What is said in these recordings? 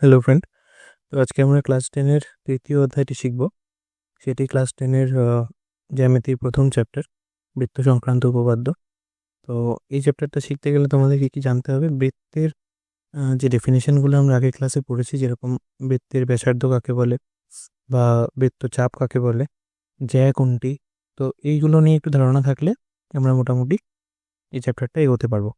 Hello friend. তো আজকে আমরা ক্লাস 10-এর তৃতীয় অধ্যায়টি শিখব। সেটি ক্লাস 10-এর জ্যামিতির প্রথম চ্যাপ্টার, বৃত্ত সংক্রান্ত উপপাদ্য। তো এই চ্যাপ্টারটা শিখতে গেলে তোমাদের কী জানতে হবে? বৃত্তের যে ডেফিনেশনগুলো আমরা আগের ক্লাসে পড়েছি, যেরকম বৃত্তের ব্যাসার্ধ কাকে বলে বা বৃত্তচাপ কাকে বলে, জ্যা কোনটি, তো এইগুলো নিয়ে একটু ধারণা থাকলে আমরা মোটামুটি এই চ্যাপ্টারটা এগোতে পারবো।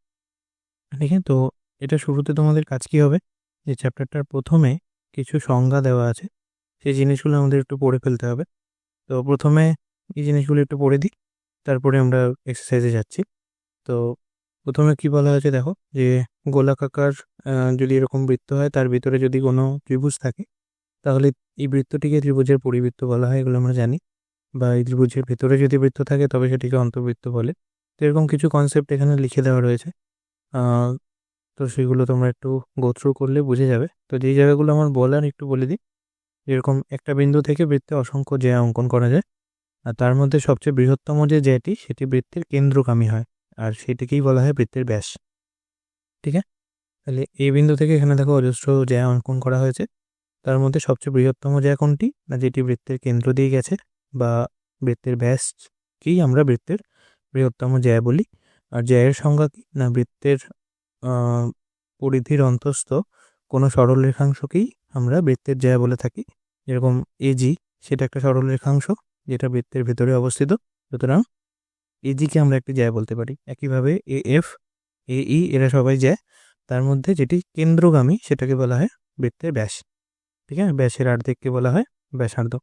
ঠিক আছে? তো এটা শুরুতে তোমাদের কাজ কী হবে, যে চ্যাপ্টারটার প্রথমে কিছু সংজ্ঞা দেওয়া আছে, সেই জিনিসগুলো আমাদের একটু পড়ে ফেলতে হবে। তো প্রথমে এই জিনিসগুলো একটু পড়ে দিই, তারপরে আমরা এক্সারসাইজে যাচ্ছি। তো প্রথমে কি বলা হয়েছে দেখো, যে গোলাকার যদি এরকম বৃত্ত হয়, তার ভিতরে যদি কোনো ত্রিভুজ থাকে, তাহলে এই বৃত্তটিকে ত্রিভুজের পরিবৃত্ত বলা হয়, এগুলো আমরা জানি। বা এই ত্রিভুজের ভেতরে যদি বৃত্ত থাকে তবে সেটিকে অন্তর্বৃত্ত বলে। তো এরকম কিছু কনসেপ্ট এখানে লিখে দেওয়া রয়েছে। তো সেগুলো তোমরা একটু গো থ্রু করলে বুঝে যাবে। তো যেই জায়গাগুলো আমার বলার একটু বলে দিই। যেরকম একটা বিন্দু থেকে বৃত্তে অসংখ্য জ্যা অঙ্কন করা যায়, আর তার মধ্যে সবচেয়ে বৃহত্তম যে জ্যাটি সেটি বৃত্তের কেন্দ্রগামী হয়, আর সেটিকেই বলা হয় বৃত্তের ব্যাস। ঠিক আছে? তাহলে এই বিন্দু থেকে এখানে দেখো অজস্র জ্যা অঙ্কন করা হয়েছে। তার মধ্যে সবচেয়ে বৃহত্তম জ্যা কোনটি? না, যেটি বৃত্তের কেন্দ্র দিয়ে গেছে, বা বৃত্তের ব্যাসকেই আমরা বৃত্তের বৃহত্তম জ্যা বলি। আর জ্যায়ের সংজ্ঞা কি? না, বৃত্তের পরিধির অন্তস্থ কোনো সরল রেখাংশকেই আমরা বৃত্তের জ্যা বলে থাকি। যেরকম এজি, সেটা একটা সরল রেখাংশ যেটা বৃত্তের ভেতরে অবস্থিত, সুতরাং এজিকে আমরা একটি জ্যা বলতে পারি। একইভাবে এ এফ, এ ই, এরা সবাই জ্যা। তার মধ্যে যেটি কেন্দ্রগামী সেটাকে বলা হয় বৃত্তের ব্যাস। ঠিক আছে? ব্যাসের অর্ধেককে বলা হয় ব্যাসার্ধ।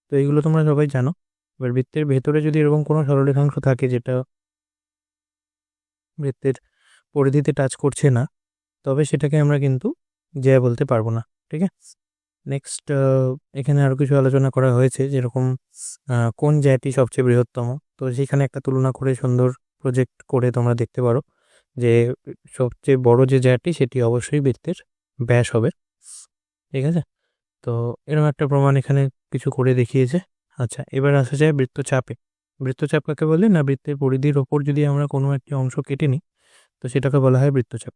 তো এইগুলো তোমরা সবাই জানো। এবার বৃত্তের ভেতরে যদি এরকম কোনো সরলরেখাংশ থাকে যেটা বৃত্তের পরিধিতে টাচ করছে না, তবে সেটাকে আমরা কিন্তু জ্যা বলতে পারবো না। ঠিক আছে? নেক্সট, এখানে আরও কিছু আলোচনা করা হয়েছে, যেরকম কোন জ্যাটি সবচেয়ে বৃহত্তম। তো সেখানে একটা তুলনা করে সুন্দর প্রজেক্ট করে তোমরা দেখতে পারো যে সবচেয়ে বড় যে জ্যাটি সেটি অবশ্যই বৃত্তের ব্যাস হবে। ঠিক আছে? তো এরকম একটা প্রমাণ এখানে কিছু করে দেখিয়েছে। আচ্ছা, এবার আসা যায় বৃত্তচাপে। বৃত্তচাপ কাকে বলে? না, বৃত্তের পরিধির ওপর যদি আমরা কোনো একটি অংশ কেটে নিই, তো সেটাকে বলা হয় বৃত্তচাপ।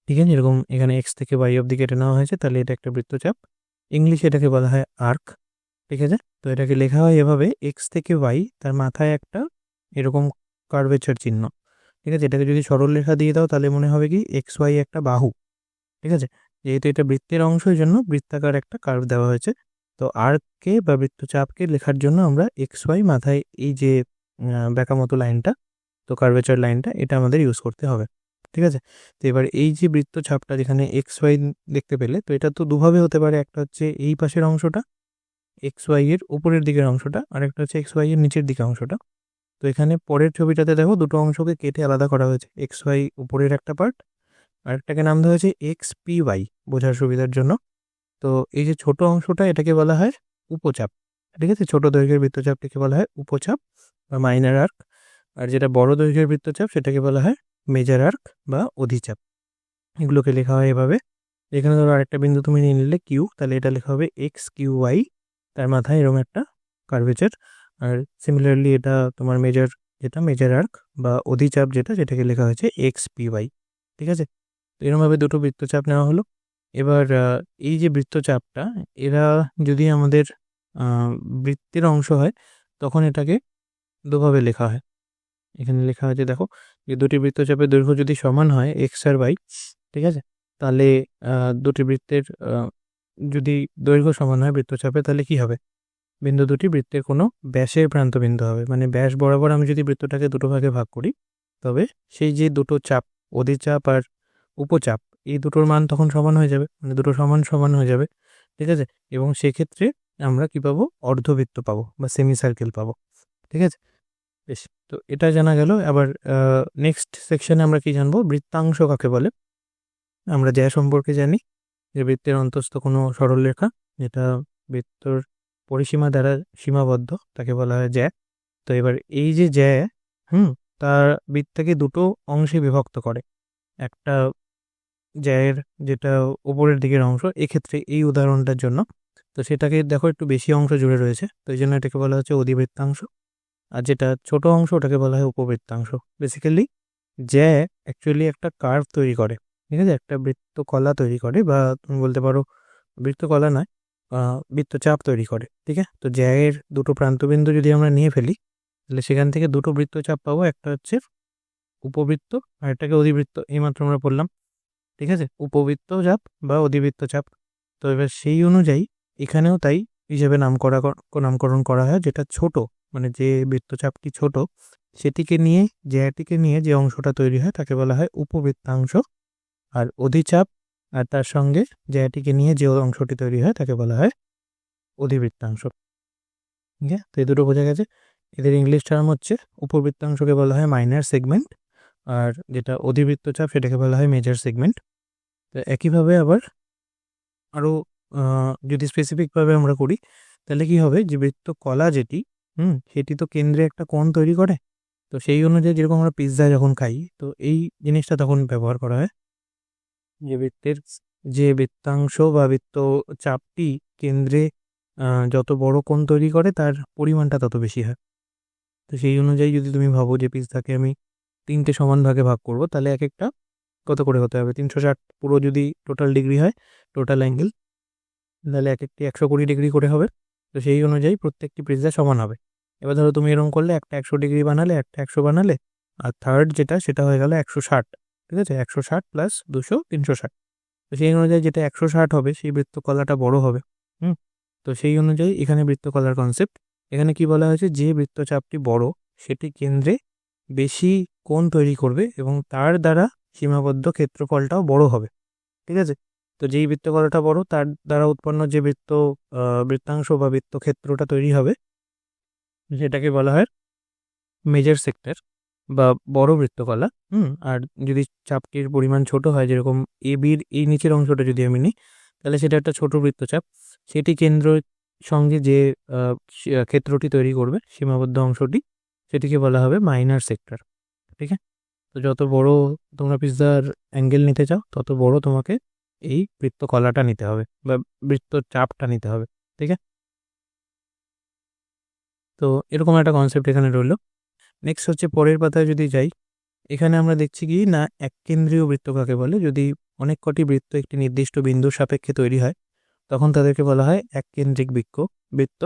ঠিক আছে? এরকম এখানে এক্স থেকে ওয়াই অবধি কেটে নেওয়া হয়েছে, তাহলে এটা একটা বৃত্তচাপ। ইংলিশে এটাকে বলা হয় আর্ক। ঠিক আছে? তো এটাকে লেখা হয় এভাবে, এক্স থেকে ওয়াই, তার মাথায় একটা এরকম কার্ভেচার চিহ্ন। ঠিক আছে? এটাকে যদি সরল রেখা দিয়ে দাও তাহলে মনে হবে কি এক্স ওয়াই একটা বাহু। ঠিক আছে? যেহেতু এটা বৃত্তের অংশ, এর জন্য বৃত্তাকার একটা কার্ভ দেওয়া হয়েছে। তো আর্ককে বা বৃত্তচাপকে লেখার জন্য আমরা এক্স ওয়াই মাথায় এই যে বেঁকা মতো লাইনটা, তো কার্ভেচার লাইনটা, এটা আমাদের ইউজ করতে হবে। ঠিক আছে? তো এবার এই যে বৃত্তচাপটা যেখানে এক্স ওয়াই দেখতে পেলে, তো এটা তো দুভাবে হতে পারে। একটা হচ্ছে এই পাশের অংশটা, এক্স ওয়াই এর উপরের দিকের অংশটা, আর একটা হচ্ছে এক্স ওয়াই এর নিচের দিকের অংশটা। তো এখানে পরের ছবিটাতে দেখো দুটো অংশকে কেটে আলাদা করা হয়েছে। এক্স ওয়াই উপরের একটা পার্ট, আরেকটাকে নাম দেওয়া হয়েছে এক্স পি ওয়াই, বোঝার সুবিধার জন্য। তো এই যে ছোট অংশটা, এটাকে বলা হয় উপচাপ। ঠিক আছে? ছোট দৈর্ঘ্যের বৃত্তচাপটিকে বলা হয় উপচাপ বা মাইনার আর্ক। আর যেটা বড় দৈর্ঘ্যের বৃত্তচাপ সেটাকে বলা হয় মেজর আর্ক বা অধিচাপ। এগুলোকে লেখা হয় এভাবে। এখানে ধরো আরেকটা বিন্দু তুমি নিয়ে নিলে কিউ, তাহলে এটা লেখা হবে এক্স কিউ ওয়াই, তার মাথায় এরকম একটা কার্ভেচার। আর সিমিলারলি এটা তোমার মেজর, যেটা মেজর আর্ক বা অধিচাপ যেটা, সেটাকে লেখা হয়েছে এক্স পি ওয়াই। ঠিক আছে? তো এরকমভাবে দুটো বৃত্তচাপ নেওয়া হলো। এবার এই যে বৃত্তচাপটা, এরা যদি আমাদের বৃত্তের অংশ হয়, তখন এটাকে দুভাবে লেখা হয়। এখানে লেখা হয়েছে দেখো, যে দুটি বৃত্তচাপের দৈর্ঘ্য যদি সমান হয় এক্স আর ওয়াই, ঠিক আছে, তাহলে দুটি বৃত্তের যদি দৈর্ঘ্য সমান হয় বৃত্তচাপে, তাহলে কি হবে? বিন্দু দুটি বৃত্তের কোনো ব্যাসের প্রান্ত বিন্দু হবে। মানে ব্যাস বরাবর আমি যদি বৃত্তটাকে দুটো ভাগে ভাগ করি, তবে সেই যে দুটো চাপ, অধিচাপ আর উপচাপ, এই দুটোর মান তখন সমান হয়ে যাবে, মানে দুটো সমান সমান হয়ে যাবে। ঠিক আছে? এবং সেক্ষেত্রে আমরা কি পাবো? অর্ধবৃত্ত পাবো বা সেমি সার্কেল পাবো। ঠিক আছে? বেশ, তো এটা জানা গেল। আবার নেক্সট সেকশনে আমরা কি জানবো? বৃত্তাংশ কাকে বলে। আমরা জ্যা সম্পর্কে জানি, যে বৃত্তের অন্তস্থ কোনো সরলরেখা যেটা বৃত্তর পরিসীমা দ্বারা সীমাবদ্ধ, তাকে বলা হয় জ্যা। তো এবার এই যে জ্যা, তার বৃত্তকে দুটো অংশে বিভক্ত করে। একটা জ্যায়ের যেটা উপরের দিকের অংশ, এক্ষেত্রে এই উদাহরণটার জন্য, তো সেটাকে দেখো একটু বেশি অংশ জুড়ে রয়েছে, তো এই জন্য এটাকে বলা হচ্ছে অধিবৃত্তাংশ। আর যেটা ছোট অংশ ওটাকে বলা হয় উপবৃত্তাংশ। বেসিক্যালি জ্যা অ্যাকচুয়ালি একটা কার্ভ তৈরি করে, ঠিক আছে, একটা বৃত্তকলা তৈরি করে, বা তুমি বলতে পারো বৃত্তকলা নয়, বৃত্তচাপ তৈরি করে। ঠিক আছে, তো জ্যায়ের দুটো প্রান্তবিন্দু যদি আমরা নিয়ে ফেলি, তাহলে সেখান থেকে দুটো বৃত্তচাপ পাবো, একটা হচ্ছে উপবৃত্ত আর একটাকে অধিবৃত্ত, এইমাত্র আমরা বললাম। ঠিক আছে, উপবৃত্ত চাপ বা অধিবৃত্ত চাপ। তো এবার সেই অনুযায়ী এখানেও তাই হিসেবে নামকরণ করা হয়, যেটা ছোট, মানে যে বৃত্তচাপটি ছোট সেটিকে নিয়ে, জ্যাটিকে নিয়ে যে অংশটা তৈরি হয় তাকে বলা হয় উপবৃত্তাংশ, আর অধিচাপ আর তার সঙ্গে জ্যাটিকে নিয়ে যে অংশটি তৈরি হয় তাকে বলা হয় অধিবৃত্তাংশ। ঠিক আছে, তো এই দুটো বোঝা গেছে। এদের ইংলিশ টার্ম হচ্ছে, উপবৃত্তাংশকে বলা হয় মাইনার সেগমেন্ট, আর যেটা অধিবৃত্তচাপ সেটাকে বলা হয় মেজর সেগমেন্ট। তো একইভাবে আবার আরও যদি স্পেসিফিকভাবে আমরা করি, তাহলে কি হবে, যে বৃত্তকলা যেটি সেটি তো কেন্দ্রে একটা কোণ তৈরি করে। তো সেই অনুযায়ী যেরকম আমরা পিৎজা যখন খাই, তো এই জিনিসটা তখন ব্যবহার করা হয়, যে বৃত্তের যে বৃত্তাংশ বা বৃত্ত চাপটি কেন্দ্রে যত বড় কোণ তৈরি করে তার পরিমাণটা তত বেশি হয়। তো সেই অনুযায়ী যদি তুমি ভাবো যে পিৎজাকে আমি 3টে সমান ভাগে ভাগ করব, তাহলে এক একটা কত করে হতে হবে, 360 পুরো যদি টোটাল ডিগ্রি হয়, টোটাল অ্যাঙ্গেল, তাহলে এক একটি 120 ডিগ্রি করে হবে। তো সেই অনুযায়ী প্রত্যেকটি পিৎজা সমান হবে। এবার ধরো তুমি এরকম করলে, একটা 100 ডিগ্রি বানালে, একটা 100 বানালে, আর থার্ড যেটা সেটা হয়ে গেল 160। ঠিক আছে, 160 প্লাস 200, 360। তো সেই অনুযায়ী যেটা 160 হবে সেই বৃত্তকলাটা বড় হবে। তো সেই অনুযায়ী এখানে বৃত্তকলার কনসেপ্ট, এখানে কি বলা হয়েছে, যে বৃত্তচাপটি বড় সেটি কেন্দ্রে বেশি কোণ তৈরি করবে এবং তার দ্বারা সীমাবদ্ধ ক্ষেত্রফলটাও বড় হবে। ঠিক আছে, তো যেই বৃত্তকলাটা বড় তার দ্বারা উৎপন্ন যে বৃত্তাংশ বা বৃত্তক্ষেত্রটা তৈরি হবে সেটাকে বলা হয় মেজর সেক্টর বা বড় বৃত্তকলা। আর যদি চাপটির পরিমাণ ছোট হয়, যেরকম বির এই নিচের অংশটা যদি আমি নিই, তাহলে সেটা একটা ছোট বৃত্তচাপ, সেটি কেন্দ্রের সঙ্গে যে ক্ষেত্রটি তৈরি করবে, সীমাবদ্ধ অংশটি, সেটিকে বলা হবে মাইনার সেক্টর। ঠিক আছে, তো যত বড় তোমরা পিৎজার অ্যাঙ্গেল নিতে চাও, তত বড় তোমাকে এই বৃত্তকলাটা নিতে হবে বা বৃত্তচাপটা নিতে হবে। ঠিক আছে, তো এরকম একটা কনসেপ্ট এখানে রইলো। নেক্সট হচ্ছে পরের পাতায় যদি যাই, এখানে আমরা দেখছি কি না, এককেন্দ্রীয় বৃত্ত কাকে বলে, যদি অনেক কটি বৃত্ত একটি নির্দিষ্ট বিন্দুর সাপেক্ষে তৈরি হয়, তখন তাদেরকে বলা হয় এককেন্দ্রিক বৃত্ত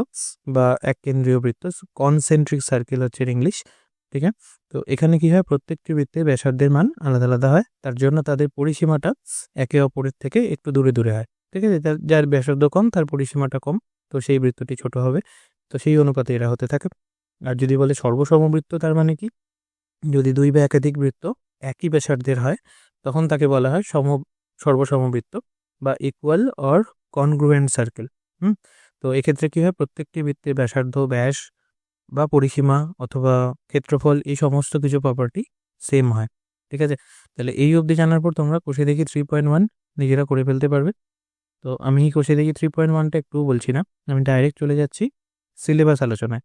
বা এককেন্দ্রীয় বৃত্ত, কনসেন্ট্রিক সার্কেল হচ্ছে ইংলিশ। ঠিক আছে, তো এখানে কি হয়, প্রত্যেকটি বৃত্তের ব্যাসার্ধের মান আলাদা আলাদা হয়, তার জন্য তাদের পরিসীমাটা একে অপরের থেকে একটু দূরে দূরে হয়। ঠিক আছে, যার ব্যাসার্ধ কম তার পরিসীমাটা কম, তো সেই বৃত্তটি ছোট হবে। তো সেই অনুপাতে এরা হতে থাকে। আর যদি বলে সর্বসমবৃত্ত, তার মানে কি, যদি দুই বা একাধিক বৃত্ত একই ব্যাসার্ধের হয়, তখন তাকে বলা হয় সর্বসমবৃত্ত বা ইকুয়াল অর কনগ্রুয়েন্ট সার্কেল। তো এক্ষেত্রে কি হয়, প্রত্যেকটি বৃত্তের ব্যাসার্ধ, ব্যাস বা পরিসীমা অথবা ক্ষেত্রফল, এই সমস্ত কিছু প্রপার্টি সেম হয়। ঠিক আছে, তাহলে এই অবধি জানার পর তোমরা কোষে দেখি 3.1 নিজেরা করে ফেলতে পারবে। তো আমি কোষে দেখি 3.1টা একটু বলছি না, আমি ডাইরেক্ট চলে যাচ্ছি সিলেবাস আলোচনায়।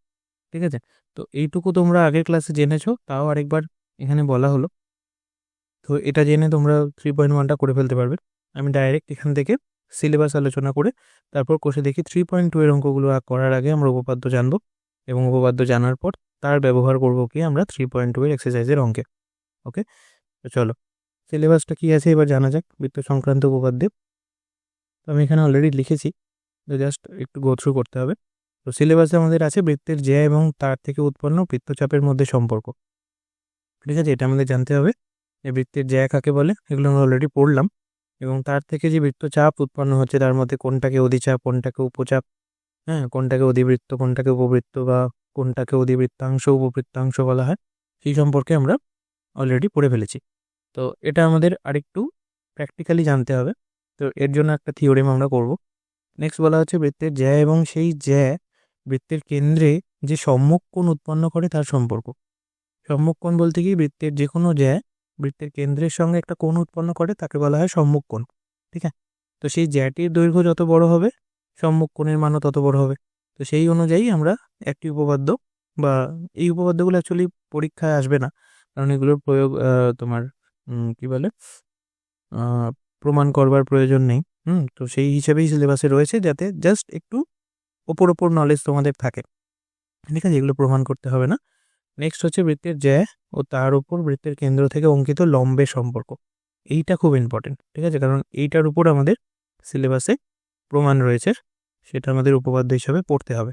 ঠিক আছে, তো এইটুকু তোমরা আগের ক্লাসে জেনেছো, তাও আরেকবার এখানে বলা হলো। তো এটা জেনে তোমরা 3.1টা করে ফেলতে পারবে। আমি ডাইরেক্ট এখান থেকে সিলেবাস আলোচনা করে তারপর কোষে দেখি 3.2 এর অঙ্কগুলো করার আগে আমরা উপপাদ্য জানবো, এবং উপপাদ্য জানার পর তার ব্যবহার করব কি আমরা 3.2 এর এক্সারসাইজের অঙ্কে। ওকে, তো চলো সিলেবাসটা কি আছে এবার জানা যাক বৃত্ত সংক্রান্ত উপপাদ্যে। তো আমি এখানে অলরেডি লিখেছি, তো জাস্ট একটু গো থ্রু করতে হবে। তো সিলেবাসে আমাদের আছে বৃত্তের জ্যা এবং তার থেকে উৎপন্ন বৃত্তচাপের মধ্যে সম্পর্ক। ঠিক আছে, এটা আমাদের জানতে হবে, যে বৃত্তের জ্যা কাকে বলে, এগুলো আমরা অলরেডি পড়লাম, এবং তার থেকে যে বৃত্তচাপ উৎপন্ন হচ্ছে তার মধ্যে কোনটাকে অধিচাপ, কোনটাকে উপচাপ, কোনটাকে অধিবৃত্ত, কোনটাকে উপবৃত্ত, বা কোনটাকে অধিবৃত্তাংশ, উপবৃত্তাংশ বলা হয়, সেই সম্পর্কে আমরা অলরেডি পড়ে ফেলেছি। তো এটা আমাদের আরেকটু প্র্যাকটিক্যালি জানতে হবে, তো এর জন্য একটা থিওরেম আমরা করব। নেক্সট বলা হচ্ছে বৃত্তের জ্যা এবং সেই জ্যা বৃত্তের কেন্দ্রে যে সম্মুখ কোণ উৎপন্ন করে তার সম্পর্ক। সম্মুখ কোণ বলতে কি, বৃত্তের যে কোনো জ্যা বৃত্তের কেন্দ্রের সঙ্গে একটা কোণ উৎপন্ন করে তাকে বলা হয় সম্মুখ কোণ। ঠিক আছে, তো সেই জ্যাটির দৈর্ঘ্য যত বড় হবে সম্মুখ কোণের মানও তত বড় হবে। তো সেই অনুযায়ী আমরা একটি উপপাদ্য, বা এই উপপাদ্যগুলো অ্যাকচুয়ালি পরীক্ষায় আসবে না, কারণ এগুলোর প্রয়োগ তোমার কি বলে প্রমাণ করবার প্রয়োজন নেই। তো সেই হিসেবেই সিলেবাসে রয়েছে, যাতে জাস্ট একটু ওপর নলেজ তোমাদের থাকে। ঠিক আছে, এগুলো প্রমাণ করতে হবে না। নেক্সট হচ্ছে বৃত্তের জ্যা ও তার উপর বৃত্তের কেন্দ্র থেকে অঙ্কিত লম্বের সম্পর্ক। এইটা খুব ইম্পর্টেন্ট, ঠিক আছে, কারণ এইটার উপর আমাদের সিলেবাসে প্রমাণ রয়েছে, সেটা আমাদের উপপাদ্য হিসাবে পড়তে হবে,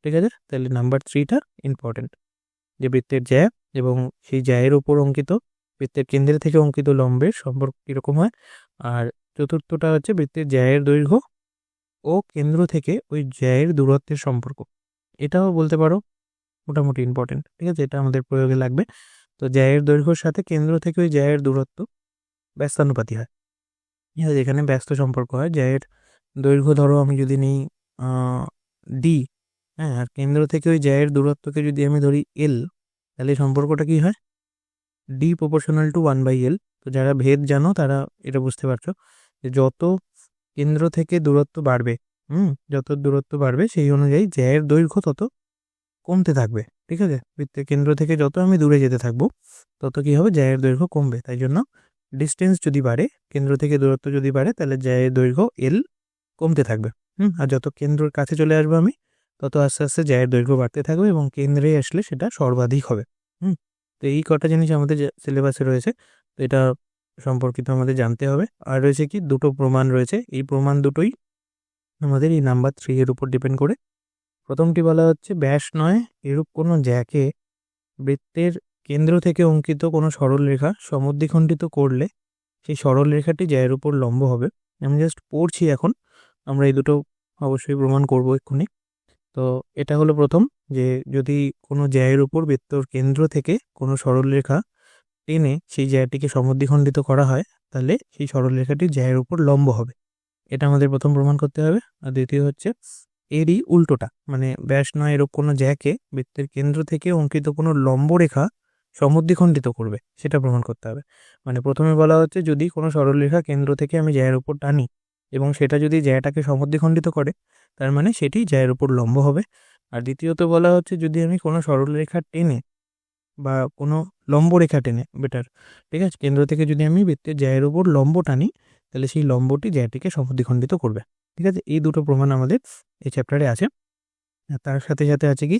ঠিক আছে। তাহলে নাম্বার 3টা ইম্পর্টেন্ট, যে বৃত্তের জ্যা এবং সেই জ্যায়ের উপর অঙ্কিত বৃত্তের কেন্দ্রে থেকে অঙ্কিত লম্বের সম্পর্ক কীরকম হয়। আর চতুর্থটা হচ্ছে বৃত্তের জ্যায়ের দৈর্ঘ্য ও কেন্দ্র থেকে ওই জ্যায়ের দূরত্বের সম্পর্ক। এটাও বলতে পারো মোটামুটি ইম্পর্টেন্ট, ঠিক আছে, এটা আমাদের প্রয়োগে লাগবে। তো জ্যায়ের দৈর্ঘ্যর সাথে কেন্দ্র থেকে ওই জ্যায়ের দূরত্ব ব্যস্তানুপাতি হয়, ঠিক আছে, এখানে ব্যস্ত সম্পর্ক হয়। জ্যায়ের দৈর্ঘ্য ধরো আমি যদি নিই ডি, হ্যাঁ, আর কেন্দ্র থেকে ওই জ্যায়ের দূরত্বকে যদি আমি ধরি এল, তাহলে সম্পর্কটা কি হয়, ডি প্রপোর্শনাল টু 1/L। তো যারা ভেদ জানো তারা এটা বুঝতে পারছো যে যত কেন্দ্র থেকে দূরত্ব বাড়বে, যত দূরত্ব বাড়বে সেই অনুযায়ী জ্যায়ের দৈর্ঘ্য তত কমতে থাকবে, ঠিক আছে। বৃত্তের কেন্দ্র থেকে যত আমি দূরে যেতে থাকবো তত কি হবে, জ্যায়ের দৈর্ঘ্য কমবে। তাই জন্য ডিস্টেন্স যদি বাড়ে, কেন্দ্র থেকে দূরত্ব যদি বাড়ে, তাহলে জ্যায়ের দৈর্ঘ্য এল কমতে থাকবে। আর যত কেন্দ্রের কাছে চলে আসবো আমি, তত আস্তে আস্তে জ্যায়ের দৈর্ঘ্য বাড়তে থাকবে এবং কেন্দ্রে আসলে সেটা সর্বাধিক হবে। তো এই কটা জিনিস আমাদের সিলেবাসে রয়েছে, তো এটা সম্পর্কিত আমাদের জানতে হবে। আর রয়েছে কি, দুটো প্রমাণ রয়েছে, এই প্রমাণ দুটোই আমাদের এই নাম্বার 3 এর উপর ডিপেন্ড করে। প্রথমটি বলা হচ্ছে, ব্যাস নয় এরূপ কোনো জ্যাকে বৃত্তের কেন্দ্র থেকে অঙ্কিত কোনো সরলরেখা সমদ্বিখণ্ডিত করলে সেই সরলরেখাটি জ্যায়ের উপর লম্ব হবে। আমি জাস্ট পড়ছি এখন, আমরা এই দুটো অবশ্যই প্রমাণ করব এক্ষুনি। তো এটা হলো প্রথম, যে যদি কোনো জ্যায়ের উপর বৃত্তর কেন্দ্র থেকে কোনো সরলরেখা টেনে সেই জ্যাটিকে সমদ্বিখণ্ডিত করা হয়, তাহলে সেই সরলরেখাটি জ্যায়ের উপর লম্ব হবে। এটা আমাদের প্রথম প্রমাণ করতে হবে। আর দ্বিতীয় হচ্ছে এরই উল্টোটা, মানে ব্যাস নয় এরূপ কোনো জ্যাকে বৃত্তের কেন্দ্র থেকে অঙ্কিত কোনো লম্ব রেখা সমদ্বিখণ্ডিত করবে, সেটা প্রমাণ করতে হবে। মানে প্রথমে বলা হচ্ছে, যদি কোনো সরলরেখা কেন্দ্র থেকে আমি জ্যায়ের উপর টানি এবং সেটা যদি জ্যাটাকে সমদ্বিখণ্ডিত করে, তার মানে সেটি জ্যায়ের উপর লম্ব হবে। আর দ্বিতীয়ত বলা হচ্ছে, যদি আমি কোনো সরলরেখা টেনে বা কোনো লম্ব রেখা টেনে, বেটার, ঠিক আছে, কেন্দ্র থেকে যদি আমি বৃত্তের জ্যায়ের উপর লম্ব টানি, তাহলে সেই লম্বটি জ্যাটিকে সমদ্বিখণ্ডিত করবে, ঠিক আছে। এই দুটো প্রমাণ আমাদের এই চ্যাপ্টারে আছে। আর তার সাথে সাথে আছে কি,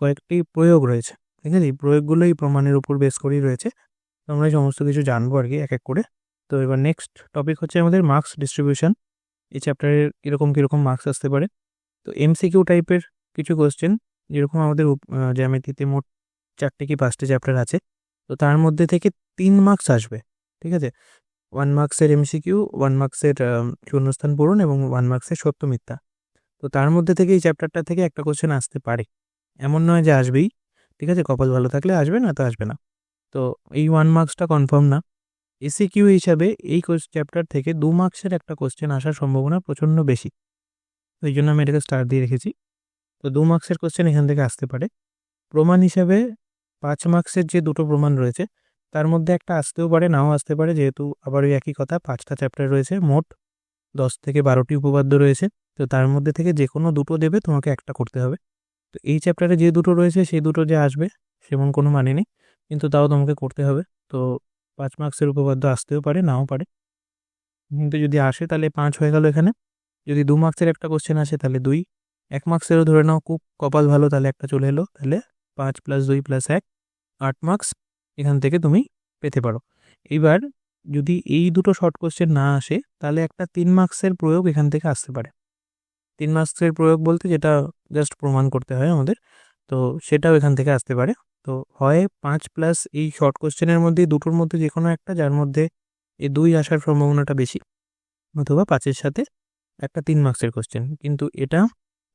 কয়েকটি প্রয়োগ রয়েছে, ঠিক আছে, এই প্রয়োগগুলো এই প্রমাণের উপর বেস করেই রয়েছে। তো আমরা এই সমস্ত কিছু জানবো আর কি এক এক করে। তো এবার নেক্সট টপিক হচ্ছে আমাদের মার্কস ডিস্ট্রিবিউশন। এই চ্যাপ্টারের কীরকম মার্কস আসতে পারে। তো MCQ টাইপের কিছু কোয়েশ্চেন, যেরকম আমাদের জ্যামিতিতে মোট 4টে কি 5টে চ্যাপ্টার আছে, তো তার মধ্যে থেকে 3 মার্কস আসবে, ঠিক আছে। 1 মার্কসের MCQ, 1 মার্কসের শূন্যস্থান পূরণ এবং 1 মার্কসের সত্য মিথ্যা। তো তার মধ্যে থেকে এই চ্যাপ্টারটা থেকে একটা কোয়েশ্চেন আসতে পারে, এমন নয় যে আসবেই, ঠিক আছে, কপাল ভালো থাকলে আসবে, না তো আসবে না। তো এই 1 মার্কসটা কনফার্ম না। SCQ হিসাবে এই চ্যাপ্টার থেকে 2 মার্কসের একটা কোয়েশ্চেন আসার সম্ভাবনা প্রচণ্ড বেশি, ওই জন্য আমি এটাকে স্টার দিয়ে রেখেছি। তো 2 মার্কসের কোয়েশ্চেন এখান থেকে আসতে পারে। প্রমাণ হিসাবে 5 মার্কসের যে দুটো প্রমাণ রয়েছে, তার মধ্যে একটা আসতেও পারে, নাও আসতে পারে, যেহেতু আবার ওই একই কথা, 5টা চ্যাপ্টার রয়েছে, মোট 10 থেকে 12টি উপপাদ্য রয়েছে। তো তার মধ্যে থেকে যে কোনো দুটো দেবে, তোমাকে একটা করতে হবে। তো এই চ্যাপ্টারে যে দুটো রয়েছে সেই দুটো যে আসবে সেমন কোনো মানে নেই, কিন্তু তাও তোমাকে করতে হবে। তো 5 মার্কসের উপপাদ্য আসতেও পারে, নাও পারে, কিন্তু যদি আসে তাহলে 5 হয়ে গেল এখানে। যদি 2 মার্কসের একটা কোশ্চেন আসে তাহলে 2, 1 মার্কসেরও ধরে নাও, খুব কপাল ভালো, তাহলে একটা চলে এলো, তাহলে 5 + 2 + 1, 8 মার্কস এখান থেকে তুমি পেতে পারো। এইবার যদি এই দুটো শর্ট কোশ্চেন না আসে, তাহলে একটা 3 মার্কসের প্রয়োগ এখান থেকে আসতে পারে। 3 মার্কসের প্রয়োগ বলতে যেটা জাস্ট প্রমাণ করতে হয় আমাদের, তো সেটাও এখান থেকে আসতে পারে। তো হয় 5 প্লাস এই শর্ট কোশ্চেনের মধ্যে দুটোর মধ্যে যে কোনো একটা, যার মধ্যে এই 2 আসার সম্ভাবনাটা বেশি, অথবা 5-এর সাথে একটা 3 মার্কসের কোশ্চেন। কিন্তু এটা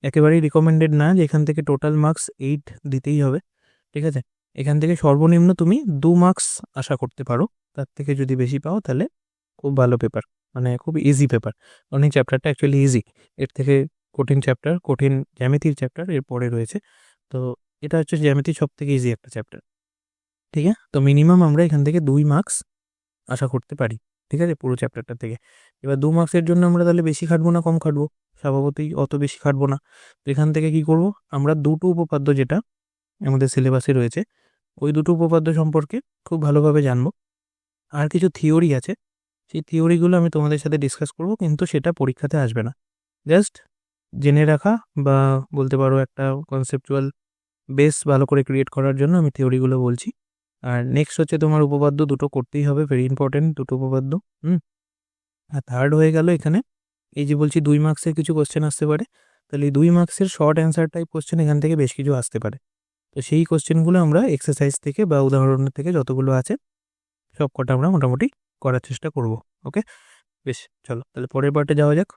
একেবারেই রিকমেন্ডেড না যে এখান থেকে টোটাল মার্কস 8 দিতেই হবে, ঠিক আছে। এখান থেকে সর্বনিম্ন তুমি 2 মার্কস আশা করতে পারো, তার থেকে যদি বেশি পাও তাহলে খুব ভালো পেপার, মানে খুব ইজি পেপার। কারণ এই চ্যাপ্টারটা অ্যাকচুয়ালি ইজি, এর থেকে কঠিন চ্যাপ্টার, কঠিন জ্যামিতির চ্যাপ্টার এর পরে রয়েছে। তো এটা হচ্ছে জ্যামিতির সব থেকে ইজি একটা চ্যাপ্টার, ঠিক আছে। তো মিনিমাম আমরা এখান থেকে 2 মার্কস আশা করতে পারি, ঠিক আছে, পুরো চ্যাপ্টারটা থেকে। এবার 2 মার্কসের জন্য আমরা তাহলে বেশি খাটবো না কম খাটবো, স্বভাবতই অত বেশি খাটবো না। তো এখান থেকে কি করব, আমরা দুটো উপপাদ্য যেটা আমাদের সিলেবাসে রয়েছে, ওই দুটো উপপাদ্য সম্পর্কে খুব ভালোভাবে জানবো। আর কিছু থিওরি আছে, সেই থিওরিগুলো আমি তোমাদের সাথে ডিসকাস করব, কিন্তু সেটা পরীক্ষাতে আসবে না। জাস্ট জেনে রাখা বা বলতে পারো একটা কনসেপচুয়াল বেস ভালো করে ক্রিয়েট করার জন্য আমি থিওরিগুলো বলছি। আর নেক্সট হচ্ছে তোমার উপপাদ্য দুটো করতেই হবে, ভেরি ইম্পর্টেন্ট দুটো উপপাদ্য। আর থার্ড হয়ে গেল এখানে এই যে বলছি 2 মার্কসের কিছু কোশ্চেন আসতে পারে, তাহলে এই 2 মার্কসের শর্ট অ্যান্সার টাইপ কোশ্চেন এখান থেকে বেশ কিছু আসতে পারে। তো সেই কোশ্চেনগুলো আমরা এক্সারসাইজ থেকে বা উদাহরণের থেকে যতগুলো আছে সব কটা আমরা মোটামুটি করার চেষ্টা করব। ওকে, বেশ, চলো তাহলে পরের পার্টে যাওয়া যাক।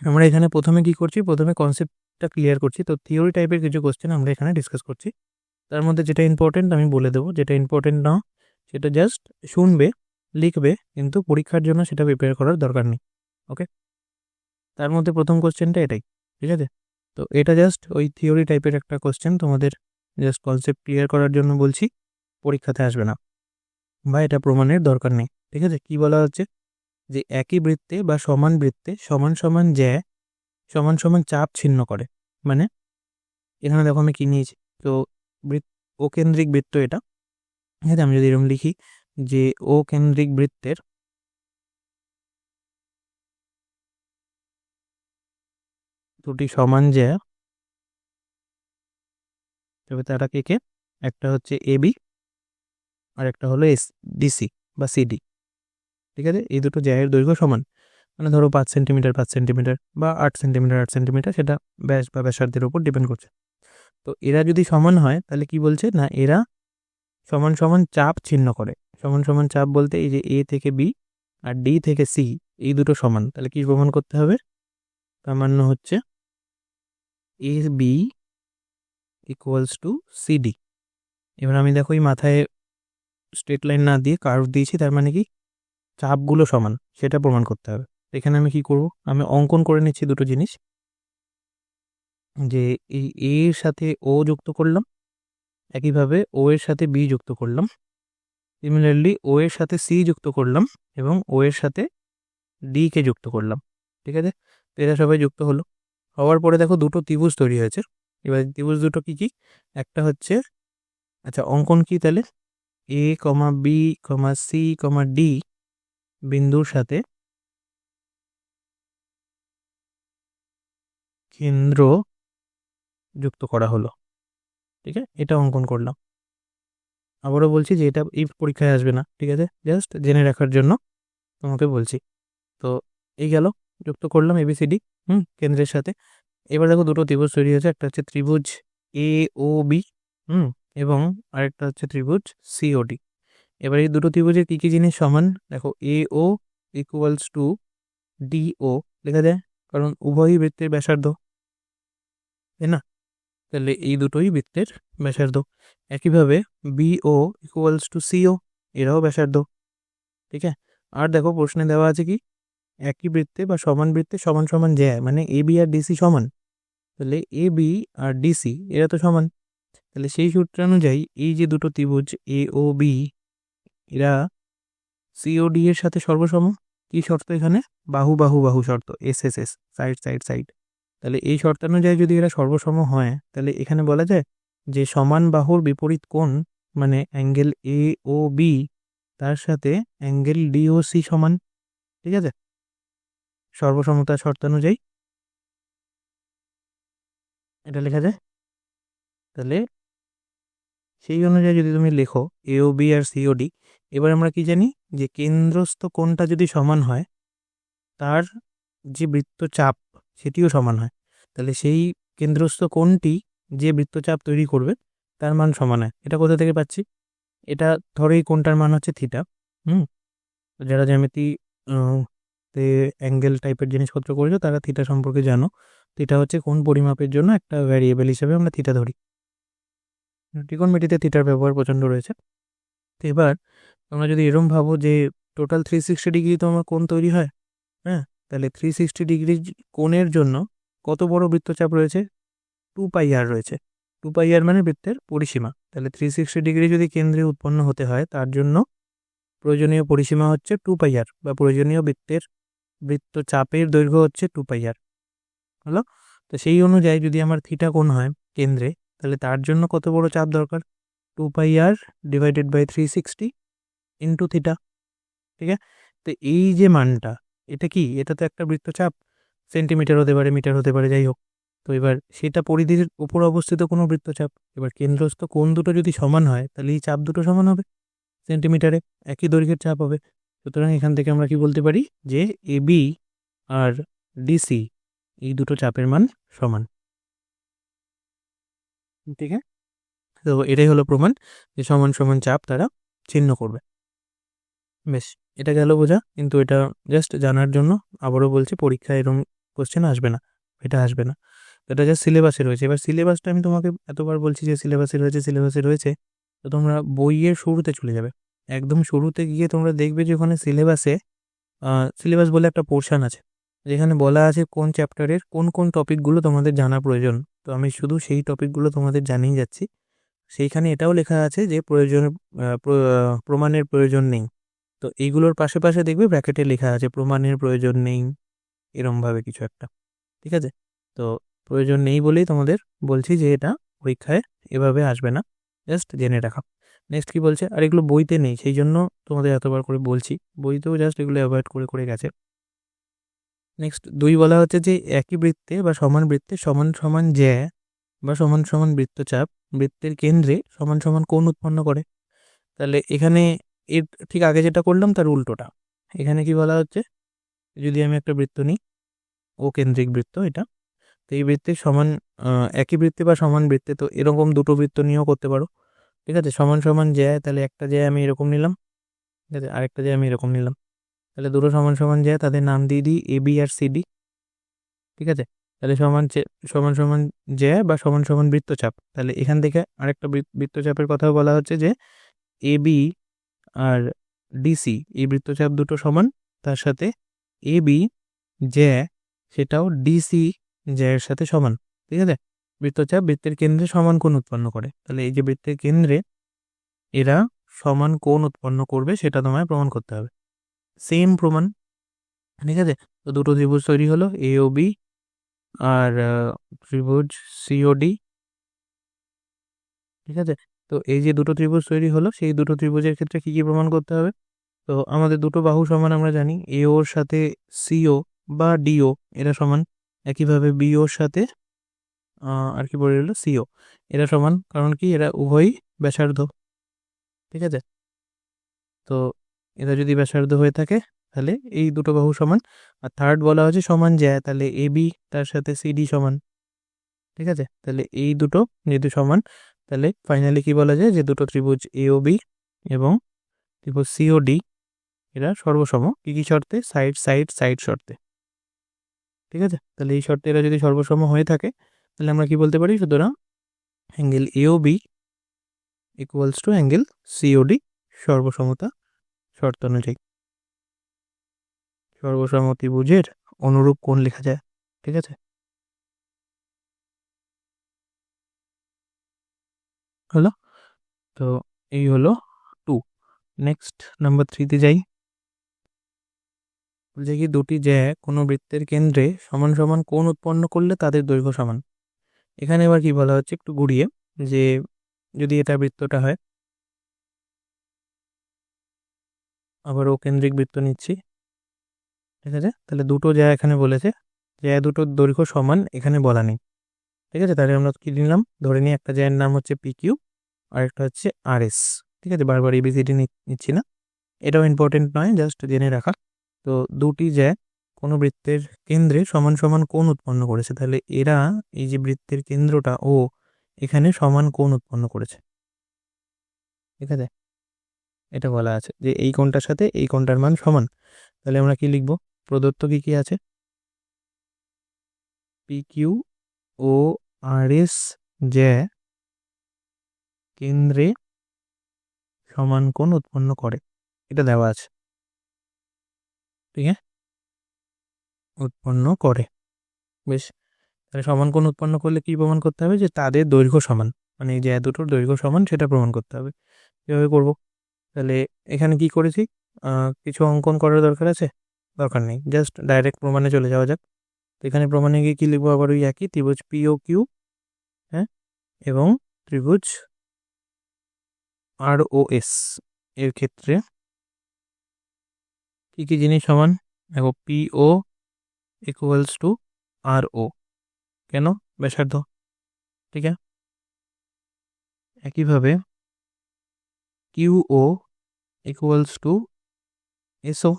আমরা এখানে প্রথমে কি করছি, প্রথমে কনসেপ্টটা ক্লিয়ার করছি। তো থিওরি টাইপের কিছু কোশ্চেন আমরা এখানে ডিসকাস করছি। তার মধ্যে যেটা ইম্পর্টেন্ট আমি বলে দেবো, যেটা ইম্পর্টেন্ট না সেটা জাস্ট শুনবে, লিখবে, কিন্তু পরীক্ষার জন্য সেটা প্রিপেয়ার করার দরকার নেই। ওকে, তার মধ্যে প্রথম কোশ্চেনটা এটাই, ঠিক আছে? তো এটা জাস্ট ওই থিওরি টাইপের একটা কোশ্চেন, তোমাদের জাস্ট কনসেপ্ট ক্লিয়ার করার জন্য বলছি, পরীক্ষাতে আসবে না বা এটা প্রমাণের দরকার নেই, ঠিক আছে? কি বলা হচ্ছে যে একই বৃত্তে বা সমান বৃত্তে সমান সমান জ্যা সমান সমান চাপ ছিন্ন করে। মানে এখানে দেখো আমি কি নিয়েছি, তো ও কেন্দ্রিক বৃত্ত এটা, ঠিক আছে? আমি যদি এরকম লিখি যে ও কেন্দ্রিক বৃত্তের দুটি সমান জ্যা, তবে তারা কে কে, একটা হচ্ছে এবি আর একটা হলো ডিসি বা সিডি, ঠিক আছে? এই দুটো জ্যায়ের দৈর্ঘ্য সমান, মানে ধরো 5 সেন্টিমিটার 5 সেন্টিমিটার বা 8 সেন্টিমিটার 8 সেন্টিমিটার, সেটা ব্যাস বা ব্যাসার্ধের উপর ডিপেন্ড করছে। তো এরা যদি সমান হয় তাহলে কি বলছে না, এরা সমান সমান চাপ ছিন্ন করে। সমান সমান চাপ বলতে এই যে এ থেকে বি আর ডি থেকে সি, এই দুটো সমান, তাহলে কি প্রমাণ করতে হবে? তার মানে হচ্ছে এ বি ইকুয়ালস টু সিডি। এবার আমি দেখো এই মাথায় স্ট্রেট লাইন না দিয়ে কার্ভ দিয়েছি, তার মানে কি চাপগুলো সমান, সেটা প্রমাণ করতে হবে। এখানে আমি কি করব, আমি অঙ্কন করে নিচ্ছি দুটো জিনিস, যে এই এ এর সাথে ও যুক্ত করলাম, একইভাবে ও এর সাথে বি যুক্ত করলাম, সিমিলারলি ও এর সাথে সি যুক্ত করলাম এবং ও এর সাথে ডি কে যুক্ত করলাম, ঠিক আছে? তো এরা সবাই যুক্ত হলো, হওয়ার পরে দেখো দুটো ত্রিভুজ তৈরি হয়েছে। এবার ত্রিভুজ দুটো কি কি, একটা হচ্ছে, আচ্ছা অঙ্কন কি তাহলে, এ কমা B comma c comma D বিন্দুর সাথে কেন্দ্র যুক্ত করা হলো, ঠিক আছে? এটা অঙ্কন করলাম। আবারও বলছি যে এটা এই পরীক্ষায় আসবে না, ঠিক আছে? জাস্ট জেনে রাখার জন্য তোমাকে বলছি। তো এই গেল, যুক্ত করলাম এবিসিডি কেন্দ্রের সাথে। এবার দেখো দুটো ত্রিভুজ তৈরি হয়েছে, একটা হচ্ছে ত্রিভুজ এ ও বি এবং আরেকটা হচ্ছে ত্রিভুজ সিওডি। এবার এই দুটো ত্রিভুজের কী কী জিনিস সমান, দেখো এ ও ইকুয়ালস টু ডিও লেখা যায়, কারণ উভয়ই বৃত্তের ব্যাসার্ধ, তাই না? তাহলে এই দুটোই বৃত্তের ব্যাসার্ধ। একইভাবে বিও ইকুয়ালস টু সিও, এরাও ব্যাসার্ধ, ঠিক আছে? আর দেখো প্রশ্নে দেওয়া আছে কি, একই বৃত্তে বা সমান বৃত্তে সমান সমান জ্যা, মানে এ বি আর ডিসি সমান, তাহলে এ বি আর ডিসি এরা তো সমান। তাহলে সেই সূত্রানুযায়ী এই যে দুটো ত্রিভুজ এ ও বি, এরা সিওডি এর সাথে সর্বসম। কি শর্ত এখানে, বাহু বাহু বাহু শর্ত, S S S, side side side. তাহলে এই শর্তানুযায়ী যদি এরা সর্বসম হয়, তাহলে এখানে বলা যায় যে সমান বাহুর বিপরীত কোণ, মানে অ্যাঙ্গেল এ ও বি, তার সাথে অ্যাঙ্গেল ডি ও সি সমান, ঠিক আছে? সর্বসমতার শর্তানুযায়ী এটা লেখা যায়। তাহলে সেই অনুযায়ী যদি তুমি লেখো এও বি আর সিওডি, এবার আমরা কি জানি যে কেন্দ্রস্থ কোণটা যদি সমান হয়, তার যে বৃত্তচাপ সেটিও সমান হয়। তাহলে সেই কেন্দ্রস্থ কোণটি যে বৃত্তচাপ তৈরি করবে তার মান সমান হয়। এটা কোথা থেকে পাচ্ছি, এটা ধরো এই কোণটার মান হচ্ছে থিটা। যারা জ্যামিতি তে অ্যাঙ্গেল টাইপের জিনিসপত্র করেছো তারা থিটা সম্পর্কে জানো। থিটা হচ্ছে কোণ পরিমাপের জন্য একটা ভ্যারিয়েবল হিসেবে আমরা থিটা ধরি। ত্রিকোণমিতিতে থিটার ব্যবহার প্রচণ্ড রয়েছে। তো এবার তোমরা যদি এরম ভাবো যে টোটাল 360 ডিগ্রি তো আমার কোণ তৈরি হয়, হ্যাঁ, তাহলে 360 ডিগ্রি কোণের জন্য কত বড় বৃত্তচাপ রয়েছে, 2πr রয়েছে। 2πr মানে বৃত্তের পরিসীমা। তাহলে 360 ডিগ্রি যদি কেন্দ্রে উৎপন্ন হতে হয়, তার জন্য প্রয়োজনীয় পরিসীমা হচ্ছে 2πr, বা প্রয়োজনীয় বৃত্তচাপের দৈর্ঘ্য হচ্ছে 2πr, হলো? তো সেই অনুযায়ী যদি আমার থিটা কোণ হয় কেন্দ্রে, তাহলে তার জন্য কত বড় চাপ দরকার, 2πr divided by 360 into theta, ঠিক আছে? তো এই যে মানটা, এটা কি, এটা তো একটা বৃত্তচাপ, সেন্টিমিটার হতে পারে, মিটার হতে পারে, যাই হোক। তো এবার সেটা পরিধির উপর অবস্থিত কোনো বৃত্তচাপ। এবার কেন্দ্রস্থ কোণ দুটো যদি সমান হয় তাহলে এই চাপ দুটো সমান হবে, সেন্টিমিটারে একই দৈর্ঘ্যের চাপ হবে। সুতরাং এখান থেকে আমরা কি বলতে পারি যে এবি আর ডিসি এই দুটো চাপের মান সমান। ঠিক আছে, তো এটাই হলো প্রমাণ যে সমান সমান চাপ তারা চিহ্ন করবে। বেশ, এটা গেল বোঝা, কিন্তু এটা জাস্ট জানার জন্য আবারও বলছি, পরীক্ষায় এরকম কোশ্চেন আসবে না, এটা আসবে না। এটা জাস্ট সিলেবাসে রয়েছে। এবার সিলেবাসটা আমি তোমাকে এতবার বলছি যে সিলেবাসে রয়েছে, তো তোমরা বইয়ের শুরুতে চলে যাবে, একদম শুরুতে গিয়ে তোমরা দেখবে যে ওখানে সিলেবাস বলে একটা পোর্শন আছে, যেখানে বলা আছে কোন চ্যাপ্টারের কোন কোন টপিকগুলো তোমাদের জানা প্রয়োজন। তো আমি শুধু সেই টপিকগুলো তোমাদের জানিয়ে যাচ্ছি। সেইখানে এটাও লেখা আছে যে প্রমাণের প্রয়োজন নেই। তো এইগুলোর পাশে পাশে দেখবে ব্র্যাকেটে লেখা আছে প্রমাণের প্রয়োজন নেই, এরমভাবে কিছু একটা। ঠিক আছে, তো প্রয়োজন নেই বলেই তোমাদের বলছি যে এটা পরীক্ষায় এভাবে আসবে না, জাস্ট জেনে রাখা। নেক্সট কি বলছে, আর এগুলো বইতে নেই, সেই জন্য তোমাদের এতবার করে বলছি, বইতেও জাস্ট এগুলো অ্যাভয়েড করে করে গেছে। নেক্সট 2 বলা হচ্ছে যে একই বৃত্তে বা সমান বৃত্তে সমান সমান জ্যা বা সমান সমান বৃত্তচাপ বৃত্তের কেন্দ্রে সমান সমান কোণ উৎপন্ন করে। তাহলে এখানে এর ঠিক আগে যেটা করলাম তার উল্টোটা। এখানে কি বলা হচ্ছে, যদি আমি একটা বৃত্ত নিই, ও কেন্দ্রিক বৃত্ত এটা, তো এই বৃত্তে একই বৃত্তে বা সমান বৃত্তে, তো এরকম দুটো বৃত্ত নিয়েও করতে পারো। ঠিক আছে, সমান সমান জ্যা, তাহলে একটা জ্যা আমি এরকম নিলাম, ঠিক আছে, আরেকটা জ্যা আমি এরকম নিলাম, তাহলে দুটো সমান সমান জ্যা, তাদের নাম দিয়ে দিই এবি আর সিডি। ঠিক আছে, তাহলে সমান সমান জ্যা বা সমান সমান বৃত্তচাপ। তাহলে এখান থেকে আরেকটা বৃত্তচাপের কথাও বলা হচ্ছে যে এবি আর ডিসি এই বৃত্তচাপ দুটো সমান, তার সাথে এবি জ্যা সেটাও ডিসি জ্যায়ের সাথে সমান। ঠিক আছে, বৃত্তচাপ বৃত্তের কেন্দ্রে সমান কোণ উৎপন্ন করে, তাহলে এই যে বৃত্তের কেন্দ্রে এরা সমান কোণ উৎপন্ন করবে সেটা তোমায় প্রমাণ করতে হবে, সেম প্রমাণ। ঠিক আছে, তো দুটো ত্রিভুজ তৈরি হলো, এ ও বি আর ত্রিভুজ সিওডি। ঠিক আছে, তো এই যে দুটো ত্রিভুজ তৈরি হলো, সেই দুটো ত্রিভুজের ক্ষেত্রে কি কি প্রমাণ করতে হবে? তো আমাদের দুটো বাহু সমান আমরা জানি, এ ওর সাথে সিও বা ডিও এরা সমান, একইভাবে বি ওর সাথে আর কি বলে রইল সিও এরা সমান, কারণ কি এরা উভয়ই ব্যাসার্ধ। ঠিক আছে, তো এরা যদি ব্যাসার্ধ হয়ে থাকে তাহলে এই দুটো বাহু সমান। আর থার্ড বলা হচ্ছে সমান জ্যা, তাহলে এ বি তার সাথে সিডি সমান। ঠিক আছে, তাহলে এই দুটো যেহেতু সমান, তাহলে ফাইনালি কি বলা যায় যে দুটো ত্রিভুজ এ ও বি এবং ত্রিভুজ সি ও ডি এরা সর্বসম। কি কি শর্তে? সাইড সাইড সাইড শর্তে। ঠিক আছে, তাহলে এই শর্তে এরা যদি সর্বসম হয়ে থাকে তাহলে আমরা কি বলতে পারি, সুতরাং angle A O B equals to angle COD সর্বসমতা শর্ত অনুযায়ী। সর্বসম ত্রিভুজের অনুরূপ কোণ লেখা যায়। ঠিক আছে, হলো, তো এই হলো 2। নেক্সট নাম্বার 3-তে যাই। বলছে কি দুটি জ্যা কোনো বৃত্তের কেন্দ্রে সমান সমান কোণ উৎপন্ন করলে তাদের দৈর্ঘ্য সমান। এখানে এবার কি বলা হচ্ছে একটু ঘুরিয়ে, যে যদি এটা বৃত্তটা হয়, আবার ও কেন্দ্রিক বৃত্ত নিচ্ছি। ঠিক আছে, তাহলে দুটো জ্যা এখানে বলেছে, জ্যা দুটোর দৈর্ঘ্য সমান এখানে বলা নেই। ঠিক আছে, তাহলে আমরা কি নিলাম, ধরে নিই একটা জ্যায়ের নাম হচ্ছে পি কিউ আর একটা হচ্ছে আর এস। ঠিক আছে, বারবার এবিসিডি নিচ্ছি না, এটাও ইম্পর্টেন্ট নয়, জাস্ট জেনে রাখা। তো দুটি জ্যা কোনো বৃত্তের কেন্দ্রে সমান সমান কোণ উৎপন্ন করেছে, তাহলে এরা এই যে বৃত্তের কেন্দ্রটা ও এখানে সমান কোণ উৎপন্ন করেছে। ঠিক আছে, এটা বলা আছে যে এই কোণটার সাথে এই কোণটার মান সমান। তাহলে আমরা কি লিখব, প্রদত্ত কি কি আছে, পি কিউ ও আর এস জ্যা কেন্দ্রে সমান কোণ উৎপন্ন করে, এটা দেওয়া আছে। ঠিক আছে, উৎপন্ন করে। বেশ, তাহলে সমান কোণ উৎপন্ন করলে কি প্রমাণ করতে হবে, যে তাদের দৈর্ঘ্য সমান, মানে এই যে দুটোর দৈর্ঘ্য সমান সেটা প্রমাণ করতে হবে। কীভাবে করব, তাহলে এখানে কি করেছি, কিছু অঙ্কন করার দরকার আছে? দরকার নেই, জাস্ট ডাইরেক্ট প্রমাণে চলে যাওয়া যাক। তো এখানে প্রমাণে গিয়ে কী লিখবো, আবার ওই একই ত্রিভুজ পি ও কিউ, হ্যাঁ, এবং ত্রিভুজ আর ও এস এর ক্ষেত্রে কি কি জিনিস সমান? দেখো, পি ও ইকুয়ালস টু আর ও। কেন? ব্যাসার্ধ, ঠিক আছে। একইভাবে QO ইকুয়ালস টু SO,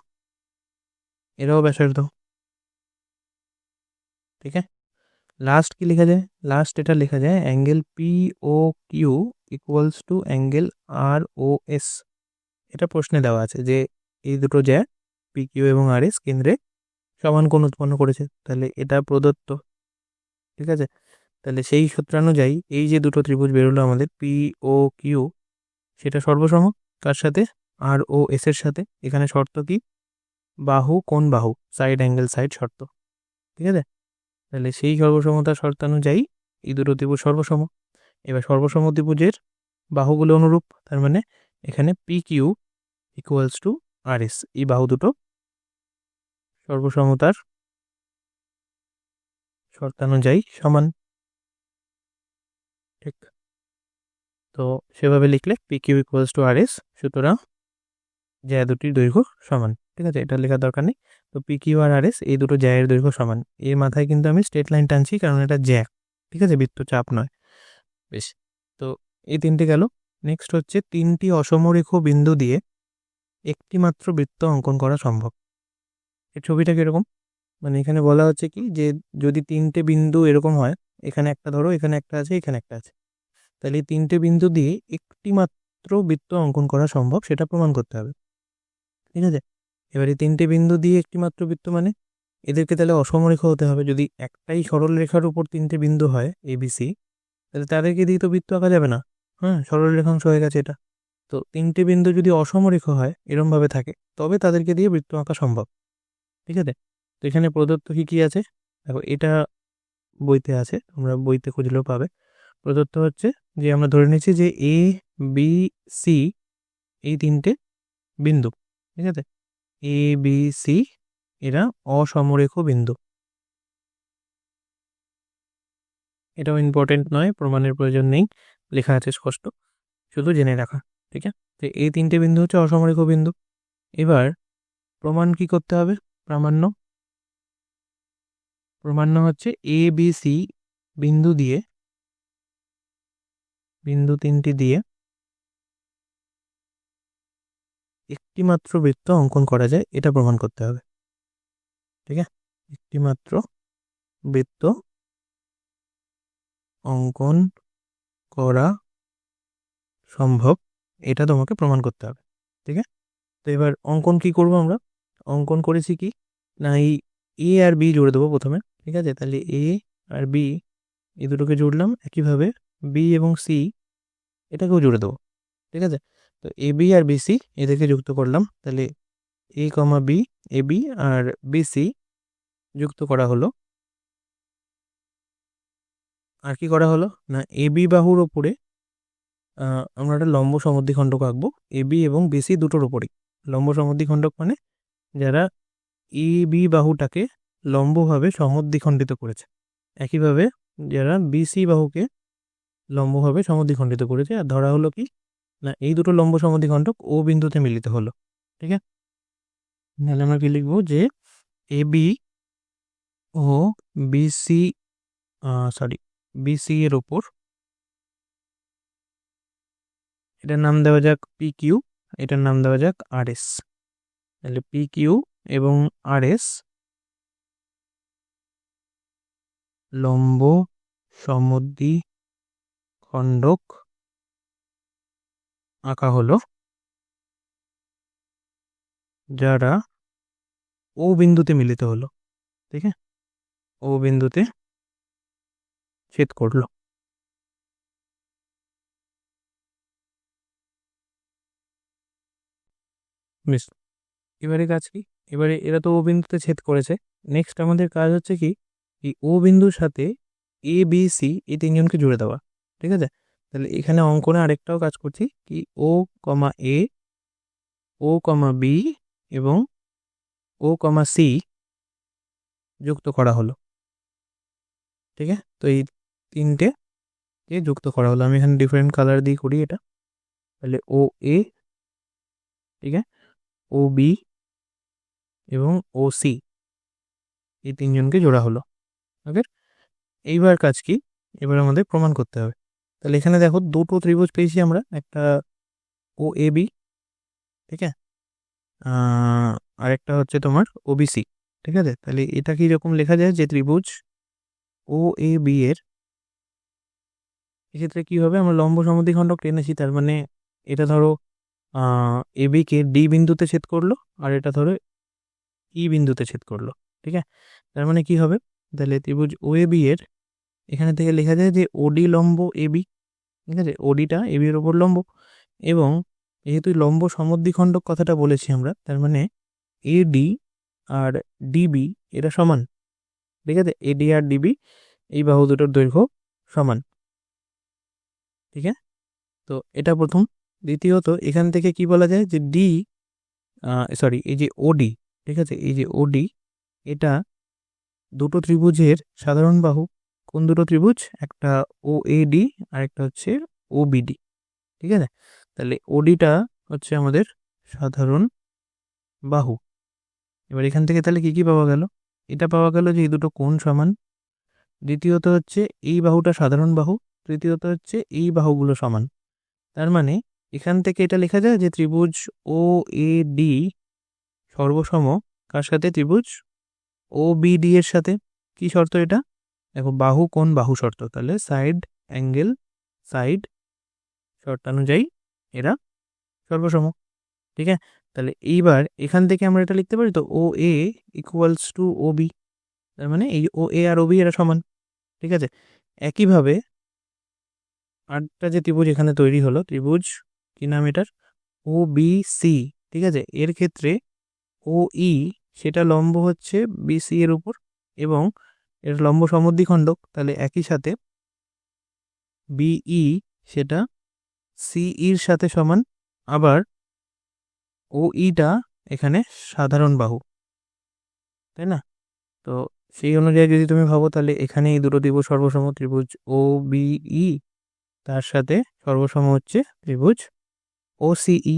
এরাও ব্যাসার্ধ, ঠিক আছে। লাস্ট কি লেখা যায়? লাস্ট এটা লেখা যায় angle POQ equals to angle ROS। এটা প্রশ্নে দেওয়া আছে যে এই দুটো জ্যা PQ এবং RS কেন্দ্রে সমান কোণ উৎপন্ন করেছে, তাহলে এটা প্রদত্ত, ঠিক আছে। তাহলে সেই সূত্রানুযায়ী এই যে দুটো ত্রিভুজ বেরোলো আমাদের POQ, সেটা সর্বসম কার সাথে? ROS এর সাথে। এখানে শর্ত কি? বাহু কোণ বাহু, সাইড অ্যাঙ্গেল সাইড শর্ত, ঠিক আছে। তাহলে সেই সর্বসমতার শর্তানুযায়ী এই দুটো ত্রিভুজ সর্বসম। এবার সর্বসম ত্রিভুজের বাহুগুলো অনুরূপ, তার মানে এখানে PQ ইকুয়ালস টু RS, এই বাহু দুটো সর্বসমতার শর্তানুযায়ী সমান, ঠিক। তো সেভাবে লিখলে PQ ইকুয়ালস টু RS, সুতরাং জ্যা দুটির দৈর্ঘ্য সমান, ঠিক আছে। এটা লেখার দরকার নেই। তো PQ আর RS এই দুটো জ্যায়ের দৈর্ঘ্য সমান। এর মাথায় কিন্তু আমি স্ট্রেট লাইন টানছি, কারণ এটা জ্যা, ঠিক আছে, বৃত্তচাপ নয়। বেশ, তো এই তিনটে গেল। নেক্সট হচ্ছে 3টি অসমরেখ বিন্দু দিয়ে একটি মাত্র বৃত্ত অঙ্কন করা সম্ভব। এই ছবিটা কিরকম? মানে এখানে বলা হচ্ছে কি, যে যদি 3টে বিন্দু এরকম হয়, এখানে একটা ধরো, এখানে একটা আছে, এখানে একটা আছে, তাহলে এই 3টে বিন্দু দিয়ে একটি মাত্র বৃত্ত অঙ্কন করা সম্ভব, সেটা প্রমাণ করতে হবে, ঠিক আছে। এবার এই 3টে বিন্দু দিয়ে একটি মাত্র বৃত্ত মানে এদেরকে তাহলে অসমরেখ হতে হবে। যদি একটাই সরল রেখার উপর 3টে বিন্দু হয় ABC, তাহলে তাদেরকে দিয়ে তো বৃত্ত আঁকা যাবে না। হ্যাঁ, সরল রেখাংশ হয়ে গেছে এটা। তো 3টে বিন্দু যদি অসমরেখ হয়, এরমভাবে থাকে, তবে তাদেরকে দিয়ে বৃত্ত আঁকা সম্ভব, ঠিক আছে। তো এখানে প্রদত্ত কি কি আছে দেখো, এটা বইতে আছে, তোমরা বইতে খুঁজলেও পাবে। প্রদত্ত হচ্ছে যে আমরা ধরে নিচ্ছি যে ABC এই 3টে বিন্দু, ঠিক আছে। ABC এরা অসমরেখ বিন্দু। এটাও ইম্পর্টেন্ট নয়, প্রমাণের প্রয়োজন নেই, লেখা আছে স্পষ্ট, শুধু জেনে রাখা, ঠিক আছে। তো এই 3টে বিন্দু হচ্ছে অসমরেখ বিন্দু। এবার প্রমাণ কি করতে হবে? প্রামাণ্য। প্রামাণ্য হচ্ছে ABC বিন্দু 3টি দিয়ে একটি মাত্র বৃত্ত অঙ্কন করা যায়, এটা প্রমাণ করতে হবে, ঠিক আছে। একটি মাত্র বৃত্ত অঙ্কন করা সম্ভব, এটা তোমাকে প্রমাণ করতে হবে, ঠিক আছে। তো এবার অঙ্কন কি করব আমরা? অঙ্কন করেছি কি না, এই A আর B জুড়ে দেবো প্রথমে, ঠিক আছে। তাহলে A আর B এই দুটোকে জুড়লাম, একইভাবে B এবং C এটাকেও জুড়ে দেবো, ঠিক আছে। তো AB আর BC এদেরকে যুক্ত করলাম, তাহলে A, B, AB R BC যুক্ত করা হলো। আর কি করা হলো না, AB বাহুর ওপরে আমরা একটা লম্ব সমদ্বিখণ্ডক আঁকবো, AB এবং BC দুটোর ওপরেই। লম্ব সমদ্বিখণ্ডক মানে যারা AB বাহুটাকে লম্বভাবে সমদ্বিখণ্ডিত করেছে, একইভাবে যারা BC বাহুকে লম্বভাবে সমদ্বিখণ্ডিত করেছে। আর ধরা হলো কি না, এই দুটো লম্ব সমদ্বিখণ্ডক ও বিন্দুতে মিলিত হলো, ঠিক আছে। তাহলে আমরা কি লিখবো, যে AB ও BC BC এর ওপর, এটার নাম দেওয়া যাক PQ, এটার নাম দেওয়া যাক RS। তাহলে PQ এবং RS লম্ব সমদ্বিখণ্ডক আঁকা হলো, যারা ও বিন্দুতে মিলিত হলো, ঠিক আছে, ও বিন্দুতে ছেদ করলো। বেশ, এবারে কাজ কি? এবারে এরা তো ও বিন্দুতে ছেদ করেছে, নেক্সট আমাদের কাজ হচ্ছে কি, এই ও বিন্দুর সাথে ABC এই তিনজনকে জুড়ে দেওয়া, ঠিক আছে। তাহলে এখানে অঙ্কনে আরেকটাও কাজ করছি কি, A, O, B এবং O, C যুক্ত করা হলো, ঠিক আছে। তো এই তিনটে কে যুক্ত করা হলো, আমি এখানে ডিফারেন্ট কালার দিয়ে করি এটা। তাহলে OA, ঠিক আছে, OB এবং OC এই তিনজনকে জোড়া হলো, ওকে। এইবার কাজ কি, এবার আমাদের প্রমাণ করতে হবে। তাহলে এখানে দেখো দুটো ত্রিভুজ পেয়েছি আমরা, একটা ও এ বি, ঠিক আছে, আরেকটা হচ্ছে তোমার ওবিসি, ঠিক আছে। তাহলে এটা কি রকম লেখা যায়, যে ত্রিভুজ ও এ বি এর এক্ষেত্রে কি হবে, আমরা লম্ব সমদ্বিখণ্ডক টেনেছি, তার মানে এটা ধরো এ বি কে ডি বিন্দুতে ছেদ করলো, আর এটা ধরো ই বিন্দুতে ছেদ করলো, ঠিক আছে। তার মানে কি হবে, তাহলে ত্রিভুজ ও এ বি এর এখানে থেকে লেখা যায় যে ওডি লম্ব এ বি, ঠিক আছে, ওডিটা এ বি এর ওপর লম্ব, এবং যেহেতু লম্ব সমদ্বিখণ্ডক কথাটা বলেছি আমরা, তার মানে এডি আর ডিবি এটা সমান, ঠিক আছে, এডি আর ডিবি এই বাহু দুটোর দৈর্ঘ্য সমান, ঠিক আছে। তো এটা প্রথম। দ্বিতীয়ত এখান থেকে কি বলা যায়, যে ডি সরি এই যে ওডি, ঠিক আছে, এই যে ওডি এটা দুটো ত্রিভুজের সাধারণ বাহু। কোন দুটো ত্রিভুজ, একটা ও এ ডি আর একটা হচ্ছে ও বিডি, ঠিক আছে। তাহলে ওডিটা হচ্ছে আমাদের সাধারণ বাহু। এবার এখান থেকে তাহলে কি কি পাওয়া গেল, এটা পাওয়া গেল যে এই দুটো কোণ সমান, দ্বিতীয়ত হচ্ছে এই বাহুটা সাধারণ বাহু, তৃতীয়ত হচ্ছে এই বাহুগুলো সমান। তার মানে এখান থেকে এটা লেখা যায় যে ত্রিভুজ ও এ ডি সর্বসম কার সাথে, ত্রিভুজ ও বিডি এর সাথে। কি শর্ত এটা, দেখো বাহু কোণ বাহু শর্ত, তাহলে সাইড অ্যাঙ্গেল সাইড শর্তানুযায়ী এরা সর্বসম, ঠিক আছে। তাহলে এইবার এখান থেকে আমরা এটা লিখতে পারি তো, ও এ ইকুয়ালস টু ও বি, তার মানে এই ও এ আর ও বি এরা সমান, ঠিক আছে। একইভাবে আরেকটা যে ত্রিভুজ এখানে তৈরি হলো, ত্রিভুজ কি নাম এটার, ও বি সি, ঠিক আছে, এর ক্ষেত্রে ও ই সেটা লম্ব হচ্ছে বিসি এর উপর, এবং এর লম্ব সমদ্বিখণ্ডক, তাহলে একই সাথে বিই সেটা সিইর সাথে সমান, আবার ও ইটা এখানে সাধারণ বাহু, তাই না। তো সেই অনুযায়ী যদি তুমি ভাবো, তাহলে এখানে এই দুটো ত্রিভুজ সর্বসম, ত্রিভুজ ও বিই তার সাথে সর্বসম হচ্ছে ত্রিভুজ ও সিই,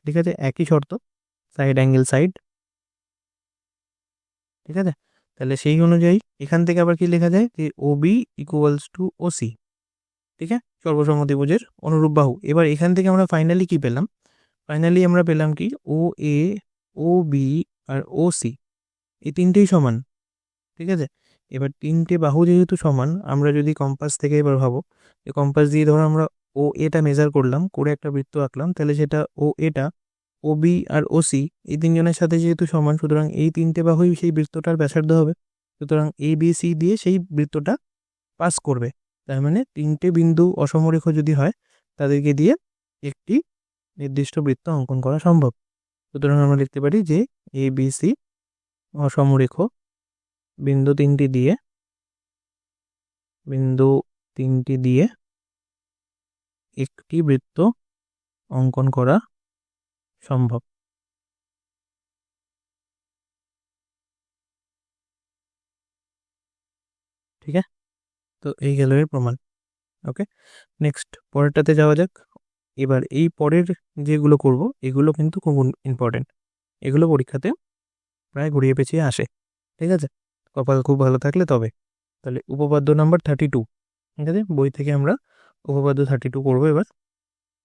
ঠিক আছে, একই শর্ত, সাইড অ্যাঙ্গেল সাইড, ঠিক আছে। তাহলে সেই অনুযায়ী এখান থেকে আবার কি লেখা যায়, যে O B equals to O C, ঠিক আছে, সর্বসম ত্রিভুজের অনুরূপ বাহু। এবার এখান থেকে আমরা ফাইনালি কি পেলাম, ফাইনালি আমরা পেলাম কি, ও এ ও বি আর ও সি এই তিনটেই সমান, ঠিক আছে। এবার তিনটে বাহু যেহেতু সমান, আমরা যদি কম্পাস থেকে এবার ভাবো, যে কম্পাস দিয়ে ধরো আমরা ও এটা মেজার করলাম, করে একটা বৃত্ত আঁকলাম, তাহলে সেটা ও এটা ও বি আর ও সি এই তিনজনের সাথে যেহেতু সমান, সুতরাং এই তিনটে বাহুই সেই বৃত্তটার ব্যাসার্ধ হবে, সুতরাং এ বি সি দিয়ে সেই বৃত্তটা পাস করবে। তার মানে তিনটে বিন্দু অসমরেখ যদি হয়, তাদেরকে দিয়ে একটি নির্দিষ্ট বৃত্ত অঙ্কন করা সম্ভব। সুতরাং আমরা লিখতে পারি যে এ বি সি অসমরেখ বিন্দু তিনটি দিয়ে একটি বৃত্ত অঙ্কন করা সম্ভব, ঠিক আছে। তো এই গেল এর প্রমাণ। ওকে, নেক্সট পরেরটাতে যাওয়া যাক। এবার এই পরের যেগুলো করব এগুলো কিন্তু খুব ইম্পর্টেন্ট, এগুলো পরীক্ষাতে প্রায় ঘুরিয়ে পেঁচিয়ে আসে, ঠিক আছে, কপাল খুব ভালো থাকলে তবে। তাহলে উপপাদ্য নাম্বার 32, ঠিক আছে, বই থেকে আমরা উপপাদ্য 32 করবো। এবার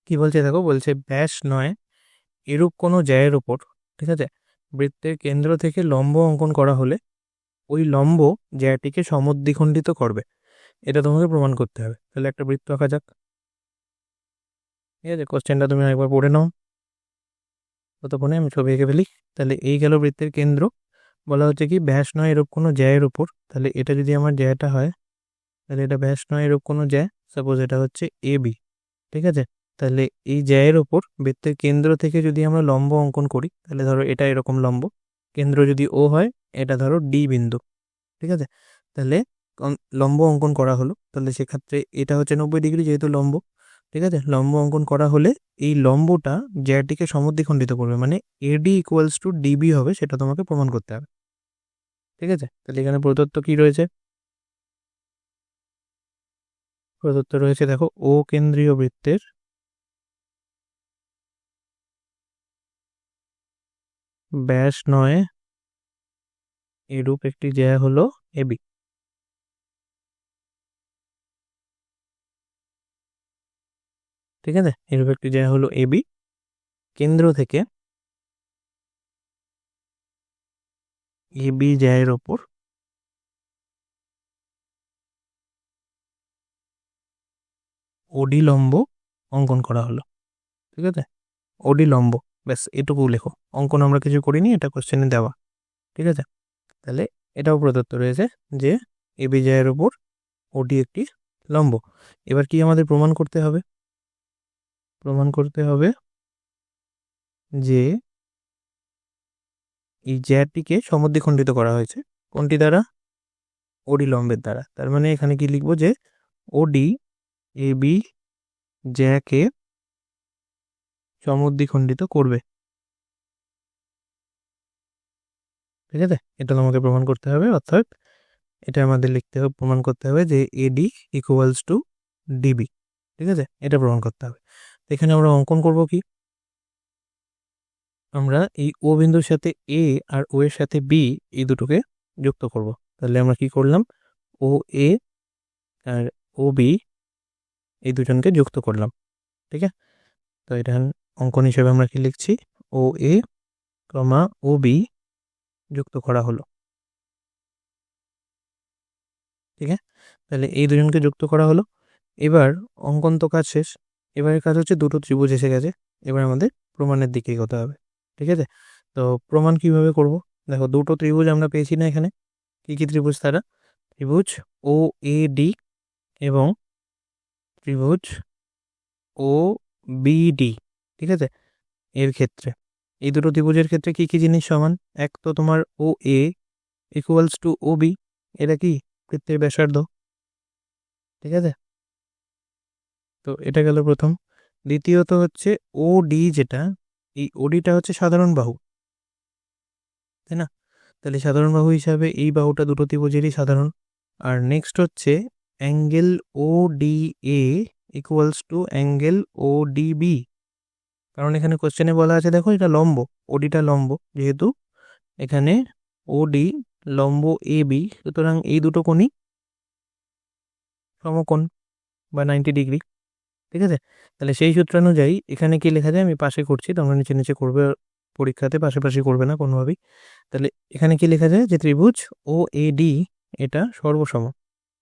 কি বলছে দেখো, বলছে ব্যাস নয় এরূপ কোনো জ্যায়ের ওপর, ঠিক আছে, বৃত্তের কেন্দ্র থেকে লম্ব অঙ্কন করা হলে ওই লম্ব জ্যাটিকে সমদ্বিখণ্ডিত করবে, এটা তোমাকে প্রমাণ করতে হবে। তাহলে একটা বৃত্ত আঁকা যাক, ঠিক আছে, কোশ্চেনটা তুমি একবার পড়ে নাও, ততক্ষণে আমি ছবি এঁকে ফেলি। তাহলে এই গেল বৃত্তের কেন্দ্র, বলা হচ্ছে কি ব্যাস নয় এরূপ কোনো জ্যায়ের ওপর, তাহলে এটা যদি আমার জ্যাটা হয়, তাহলে এটা ব্যাস নয় এরূপ কোনো জ্যা, সাপোজ এটা হচ্ছে এ বি, ঠিক আছে। তাহলে এই জ্যায়ের ওপর বৃত্তের কেন্দ্র থেকে যদি আমরা লম্ব অঙ্কন করি, তাহলে ধরো এটা এরকম লম্ব, কেন্দ্র যদি ও হয়, এটা ধরো ডি বিন্দু, ঠিক আছে। তাহলে লম্ব অঙ্কন করা হলো, তাহলে সেক্ষেত্রে এটা হচ্ছে 90 ডিগ্রি যেহেতু লম্ব, ঠিক আছে। লম্ব অঙ্কন করা হলে এই লম্বটা জ্যাটিকে সমদ্বিখণ্ডিত করবে, মানে এডি ইকুয়ালস টু ডিবি হবে, সেটা তোমাকে প্রমাণ করতে হবে, ঠিক আছে। তাহলে এখানে প্রদত্ত কি রয়েছে, প্রদত্ত রয়েছে দেখো ও কেন্দ্রীয় বৃত্তের ব্যাস নয় এরূপ একটি জ্যা হলো এবি, ঠিক আছে, এরূপ একটি জ্যা হলো এবি, কেন্দ্র থেকে এবি জ্যায়ের ওপর ওডি লম্ব অঙ্কন করা হলো। ঠিক আছে, ওডি লম্ব, ব্যাস এটুকু লেখো। অঙ্কন আমরা কিছু করিনি, এটা কোশ্চেনে দেওয়া। ঠিক আছে, তাহলে এটাও প্রদত্ত রয়েছে যে এবি জ্যায়ের ওপর ওডি একটি লম্ব। এবার কি আমাদের প্রমাণ করতে হবে? প্রমাণ করতে হবে যে এই জ্যাটিকে সমদ্বিখণ্ডিত করা হয়েছে কোনটি দ্বারা? ওডি লম্বের দ্বারা। তার মানে এখানে কি লিখবো? যে ওডি এবি জ্যাকে সমদ্বিখণ্ডিত করবে। ঠিক আছে, এটা আমাকে প্রমাণ করতে হবে, অর্থাৎ এটা আমাদের লিখতে হবে, প্রমাণ করতে হবে যে এডি ইকুয়ালস টু ডিবি। ঠিক আছে, এটা প্রমাণ করতে হবে। এখানে আমরা অঙ্কন করব কি? আমরা এই ও বিন্দুর সাথে এ আর ও এর সাথে বি এই দুটোকে যুক্ত করব। তাহলে আমরা কি করলাম? ও এ আর ও বি এই দুজনকে যুক্ত করলাম। ঠিক আছে, তো এটা অঙ্কন হিসেবে আমরা কি লিখছি? ও এ কমা ও বি যুক্ত করা হলো। ঠিক আছে, তাহলে এই দুজনকে যুক্ত করা হলো। এবার অঙ্কন তো কাজ শেষ, এবারের কাজ হচ্ছে দুটো ত্রিভুজ এসে গেছে, এবার আমাদের প্রমাণের দিকে এগোতে হবে। ঠিক আছে, তো প্রমাণ কিভাবে করব? দেখো, দুটো ত্রিভুজ আমরা পেয়েছি না এখানে? কি কি ত্রিভুজ তারা? ত্রিভুজ ও এ ডি এবং ত্রিভুজ ও বিডি। ঠিক আছে, এর ক্ষেত্রে এই দুটো ত্রিভুজের ক্ষেত্রে কি কি জিনিস সমান? এক তো তোমার ও এ ইকুয়ালস টু ও বি, এটা কি বৃত্তের ব্যাসার্ধ। ঠিক আছে, তো এটা গেল প্রথম। দ্বিতীয়ত হচ্ছে ও ডি, যেটা এই ওডিটা হচ্ছে সাধারণ বাহু, তাই না? তাহলে সাধারণ বাহু হিসাবে এই বাহুটা দুটো ত্রিভুজেরই সাধারণ। আর নেক্সট হচ্ছে angle O D A equals to angle O D B, কারণ এখানে কোশ্চেনে বলা আছে, দেখো এটা লম্ব, ওডিটা লম্ব, যেহেতু এখানে ওডি লম্ব এ বি, সুতরাং এই দুটো কোণই সমকোণ বা 90 ডিগ্রি। ঠিক আছে, তাহলে সেই সূত্র অনুযায়ী এখানে কি লেখা যায়? আমি পাশে করছি, তোমরা নিচে নিচে করবে পরীক্ষাতে, পাশাপাশি করবে না কোনোভাবেই। তাহলে এখানে কি লেখা যায়? যে ত্রিভুজ ও এ ডি এটা সর্বসম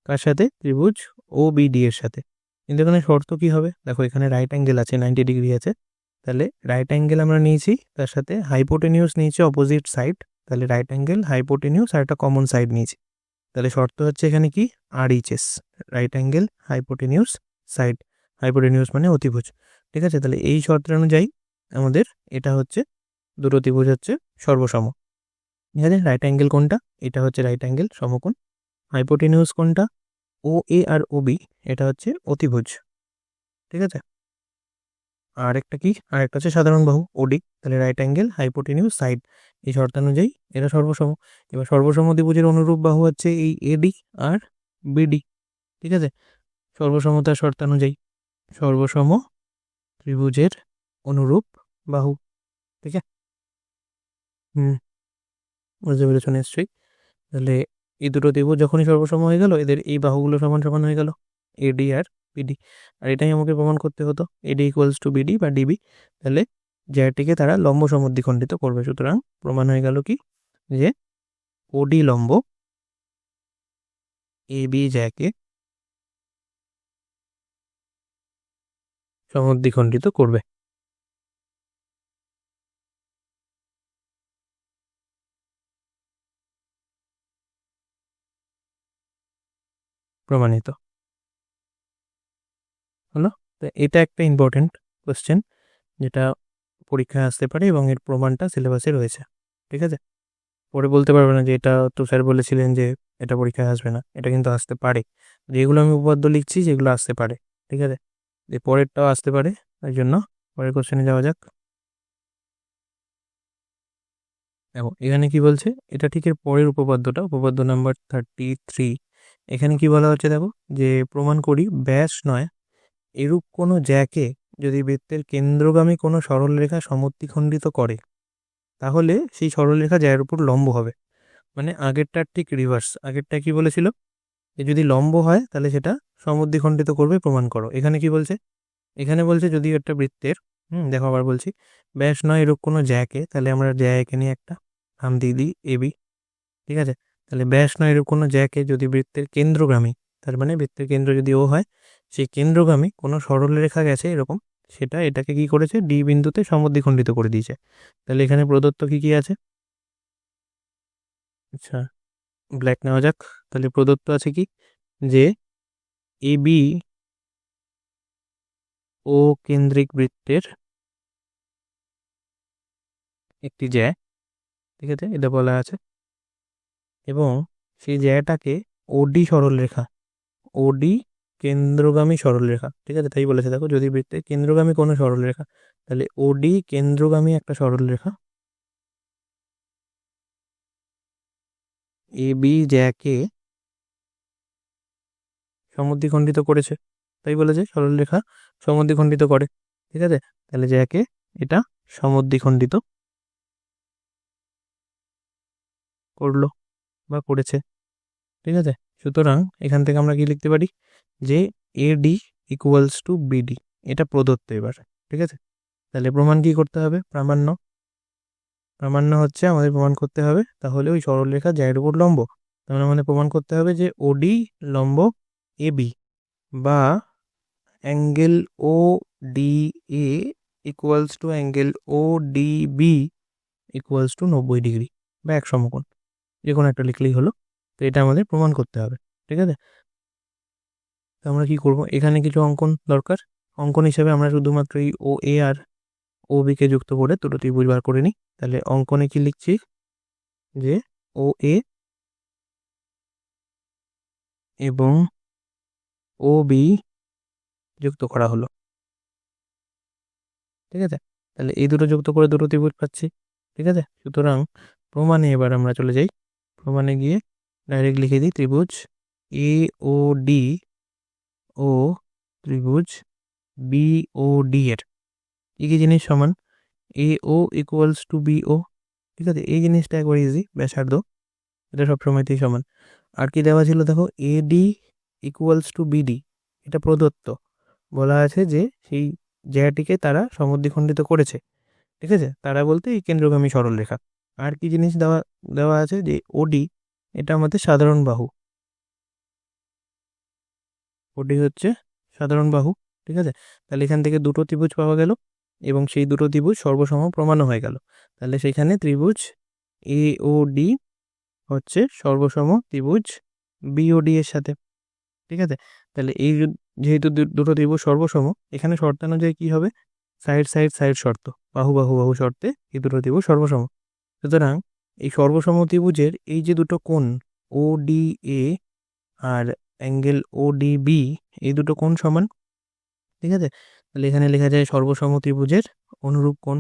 কার সাথে? ত্রিভুজ ও বিডি এর সাথে। কিন্তু এখানে শর্ত কি হবে? দেখো, এখানে রাইট অ্যাঙ্গেল আছে, 90 ডিগ্রি আছে, তাহলে রাইট অ্যাঙ্গেল আমরা নিয়েছি, তার সাথে হাইপোটেনিউস নিয়েছি অপোজিট সাইড, তাহলে রাইট অ্যাঙ্গেল, হাইপোটেনিউস আর একটা কমন সাইড নিয়েছি। তাহলে শর্ত হচ্ছে এখানে কি? RHS, right angle hypotenuse side, হাইপোটেনিউস মানে অতিভুজ। ঠিক আছে, তাহলে এই শর্ত অনুযায়ী আমাদের এটা হচ্ছে দুটো ত্রিভুজ হচ্ছে সর্বসম। ঠিক আছে, রাইট অ্যাঙ্গেল কোনটা? এটা হচ্ছে রাইট অ্যাঙ্গেল সমকোণ। হাইপোটেনিউস কোনটা? ও এ আর ও বি, এটা হচ্ছে অতিভুজ। ঠিক আছে, আর একটা কি? আর একটা হচ্ছে সাধারণ বাহু ওডি, তাহলে রাইট অ্যাঙ্গেল হাইপোটেনিউস সাইড, এই শর্তানুযায়ী এরা সর্বসম। এবার সর্বসম ত্রিভুজের অনুরূপ বাহু হচ্ছে এই এডি আর বিডি। ঠিক আছে, সর্বসমতার শর্তানুযায়ী সর্বসম ত্রিভুজের অনুরূপ বাহু। ঠিক আছে, বুঝতে পেরেছ নিশ্চয়ই? তাহলে এই দুটো ত্রিভুজ যখনই সর্বসম হয়ে গেল, এদের এই বাহুগুলো সমান সমান হয়ে গেল, এডি আর বিডি। আর এটাই আমাকে প্রমাণ করতে হতো, এডি ইকুয়ালস টু বিডি বা ডিবি। তাহলে জ্যাটিকে তারা লম্ব সমদ্বিখণ্ডিত করবে। সুতরাং প্রমাণ হয়ে গেল কি? যে ওডি লম্ব এ বি জ্যাকে সমদ্বিখণ্ডিত করবে। প্রমাণিত হলো। তো এটা একটা ইম্পর্টেন্ট কোশ্চেন, যেটা পরীক্ষায় আসতে পারে এবং এর প্রমাণটা সিলেবাসে রয়েছে। ঠিক আছে, পরে বলতে পারবে না যে এটা তো স্যার বলেছিলেন যে এটা পরীক্ষায় আসবে না, এটা কিন্তু আসতে পারে। যেগুলো আমি উপপাদ্য লিখছি যেগুলো আসতে পারে। ঠিক আছে, এর পরেরটাও আসতে পারে, তাই জন্য পরের কোশ্চেনে যাওয়া যাক। দেখো, এখানে কি বলছে? এটা ঠিক এর পরের উপপাদ্যটা, উপপাদ্য নাম্বার 33। এখানে কি বলা হচ্ছে? দেখো, যে প্রমাণ করি ব্যাস নয় এরূপ কোনো জ্যাকে যদি বৃত্তের কেন্দ্রগামী কোনো সরলরেখা সমদ্বিখণ্ডিত করে, তাহলে সেই সরলরেখা জ্যায়ের উপর লম্ব হবে। মানে আগেরটার ঠিক রিভার্স। আগেরটা কি বলেছিল? যে যদি লম্ব হয় তাহলে সেটা সমদ্বিখণ্ডিত করবে, প্রমাণ করো। এখানে কি বলছে? এখানে বলছে যদি একটা বৃত্তের দেখো আবার বলছি, ব্যাস নয় এরূপ কোনো জ্যাকে, তাহলে আমরা জ্যাকে নিয়ে একটা নাম দিয়ে দিই এবি। ঠিক আছে, তাহলে ব্যাস নয় এরূপ কোনো জ্যাকে যদি বৃত্তের কেন্দ্রগামী, তার মানে বৃত্তের কেন্দ্র যদি ও হয়, সেই কেন্দ্রগামী কোনো সরলরেখা গেছে এরকম, সেটা এটাকে কি করেছে, ডি বিন্দুতে সমদ্বিখণ্ডিত করে দিয়েছে। তাহলে এখানে প্রদত্ত কি কি আছে, আচ্ছা ব্ল্যাক নেওয়া যাক। তাহলে প্রদত্ত আছে কি, যে এবি ও কেন্দ্রিক বৃত্তের একটি জ্যা, ঠিক আছে, এটা বলা আছে, এবং সেই জ্যাটাকে ওডি সরলরেখা, ওডি কেন্দ্রগামী সরলরেখা, ঠিক আছে, তাই বলেছে দেখো, যদি বৃত্তের কেন্দ্রগামী কোনো সরলরেখা, তাহলে ওডি কেন্দ্রগামী একটা সরলরেখা এবি জ্যাকে সমদ্বিখণ্ডিত করেছে, তাই বলেছে সরলরেখা সমদ্বিখণ্ডিত করে, ঠিক আছে, তাহলে জ্যাকে এটা সমদ্বিখণ্ডিত করলো বা করেছে, ঠিক আছে। সুতরাং এখান থেকে আমরা কি লিখতে পারি, যে এডি ইকুয়ালস টু বিডি, এটা প্রদত্ত এবার, ঠিক আছে। তাহলে প্রমাণ কি করতে হবে, প্রামাণ্য, প্রামাণ্য হচ্ছে আমাদের প্রমাণ করতে হবে তাহলে ওই সরলরেখা জ্যায়ের উপর লম্ব, তার মানে প্রমাণ করতে হবে যে ওডি লম্ব এবি, বা angle O D A equals to angle O D B equals to 90 degree বা এক সমকোণ, যে কোনো একটা লিখলেই হলো। তো এটা আমাদের প্রমাণ করতে হবে, ঠিক আছে। তো আমরা কি করব, এখানে কিছু অঙ্কন দরকার, অঙ্কন হিসেবে আমরা শুধুমাত্র এই ও এ আর ও বিকে যুক্ত করে দুটো ত্রিভুজ বার করে নিই। তাহলে অঙ্কনে কি লিখছি, যে ও এ এবং ও বি যুক্ত করা হলো, ঠিক আছে। তাহলে এই দুটো যুক্ত করে দুটো ত্রিভুজ পাচ্ছি, ঠিক আছে। সুতরাং প্রমাণে এবার আমরা চলে যাই, প্রমাণে গিয়ে ডাইরেক্ট লিখে দিই ত্রিভুজ এ ও ডি ও ত্রিভুজ বি ও ডি এর কি কি জিনিস সমান, এ ও ইকুয়ালস টু বি ও, ঠিক আছে, এই জিনিসটা একবার ইজি, ব্যাসার্ধ এটা সবসময়তেই সমান। আর কি দেওয়া ছিল দেখো, A D equals to BD, এটা প্রদত্ত, বলা আছে যে সেই জায়গাটিকে তারা সমদ্বিখণ্ডিত করেছে, ঠিক আছে, তারা বলতে এই কেন্দ্রগামী সরলরেখা। আর কি জিনিস দেওয়া দেওয়া আছে, যে ওডি এটা আমাদের সাধারণ বাহু, ওডি হচ্ছে সাধারণ বাহু, ঠিক আছে। তাহলে এখান থেকে দুটো ত্রিভুজ পাওয়া গেল এবং সেই দুটো ত্রিভুজ সর্বসম প্রমাণও হয়ে গেল। তাহলে সেখানে ত্রিভুজ এ ও ডি হচ্ছে সর্বসম ত্রিভুজ বিওডি এর সাথে, ঠিক আছে। তাহলে এই যেহেতু দুটো ত্রিভুজ সর্বসম, এখানে শর্তানুযায়ী কি হবে, সাইড সাইড সাইড শর্ত, বাহু বাহু বাহু শর্তে এই দুটো ত্রিভুজ সর্বসম। সুতরাং এই সর্বসম ত্রিভুজের এই যে দুটো কোণ ও ডি এ আর অ্যাঙ্গেল ও ডি বি, এই দুটো কোণ সমান, ঠিক আছে। তাহলে এখানে লেখা যায় সর্বসম ত্রিভুজের অনুরূপ কোণ,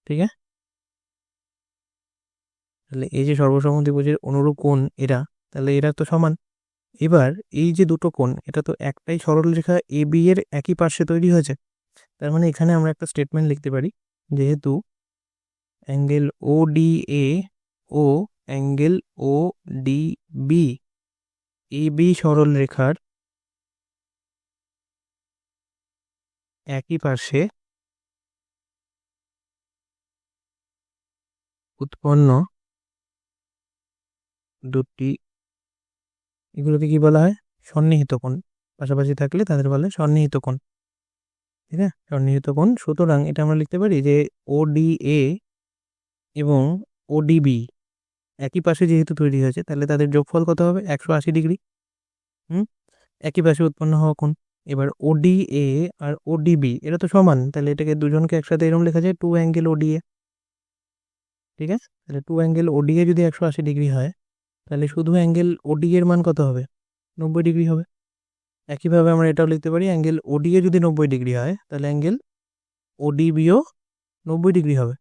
ঠিক আছে। তাহলে এই যে সর্বসম ত্রিভুজের অনুরূপ কোণ এরা, তাহলে এরা তো সমান। এবার এই যে দুটো কোণ, এটা তো একটাই সরলরেখা এ বি এর একই পার্শ্বে তৈরি হয়েছে, তার মানে এখানে আমরা একটা স্টেটমেন্ট লিখতে পারি, যেহেতু অ্যাঙ্গেল ও ডি এ ও angle O D B A B সরলরেখার একই পার্শ্বে উৎপন্ন দুটি, এগুলোকে কি বলা হয়, সন্নিহিত কোণ, পাশাপাশি থাকলে তাদের বলে সন্নিহিত কোণ, ঠিক আছে, সন্নিহিত কোণ। সুতরাং এটা আমরা লিখতে পারি যে ও ডি এ এবং ও ডি বি একই পাশে যেহেতু তৈরি হয়েছে, তাহলে তাদের যোগফল কত হবে, 180 ডিগ্রি। একই পাশে উৎপন্ন হওয়া কোণ। এবার ওডি এ আর ওডি বি এরা তো সমান, তাহলে এটাকে দুজনকে একসাথে এরকম লেখা যায় টু অ্যাঙ্গেল ওডি এ, ঠিক আছে। তাহলে টু অ্যাঙ্গেল ওডি এ যদি 180 ডিগ্রি হয়, তাহলে শুধু অ্যাঙ্গেল ওডি এর মান কত হবে, 90 ডিগ্রি হবে। একইভাবে আমরা এটাও লিখতে পারি, অ্যাঙ্গেল ওডি এ যদি 90 ডিগ্রি হয়, তাহলে অ্যাঙ্গেল ওডি বিও 90 ডিগ্রি হবে,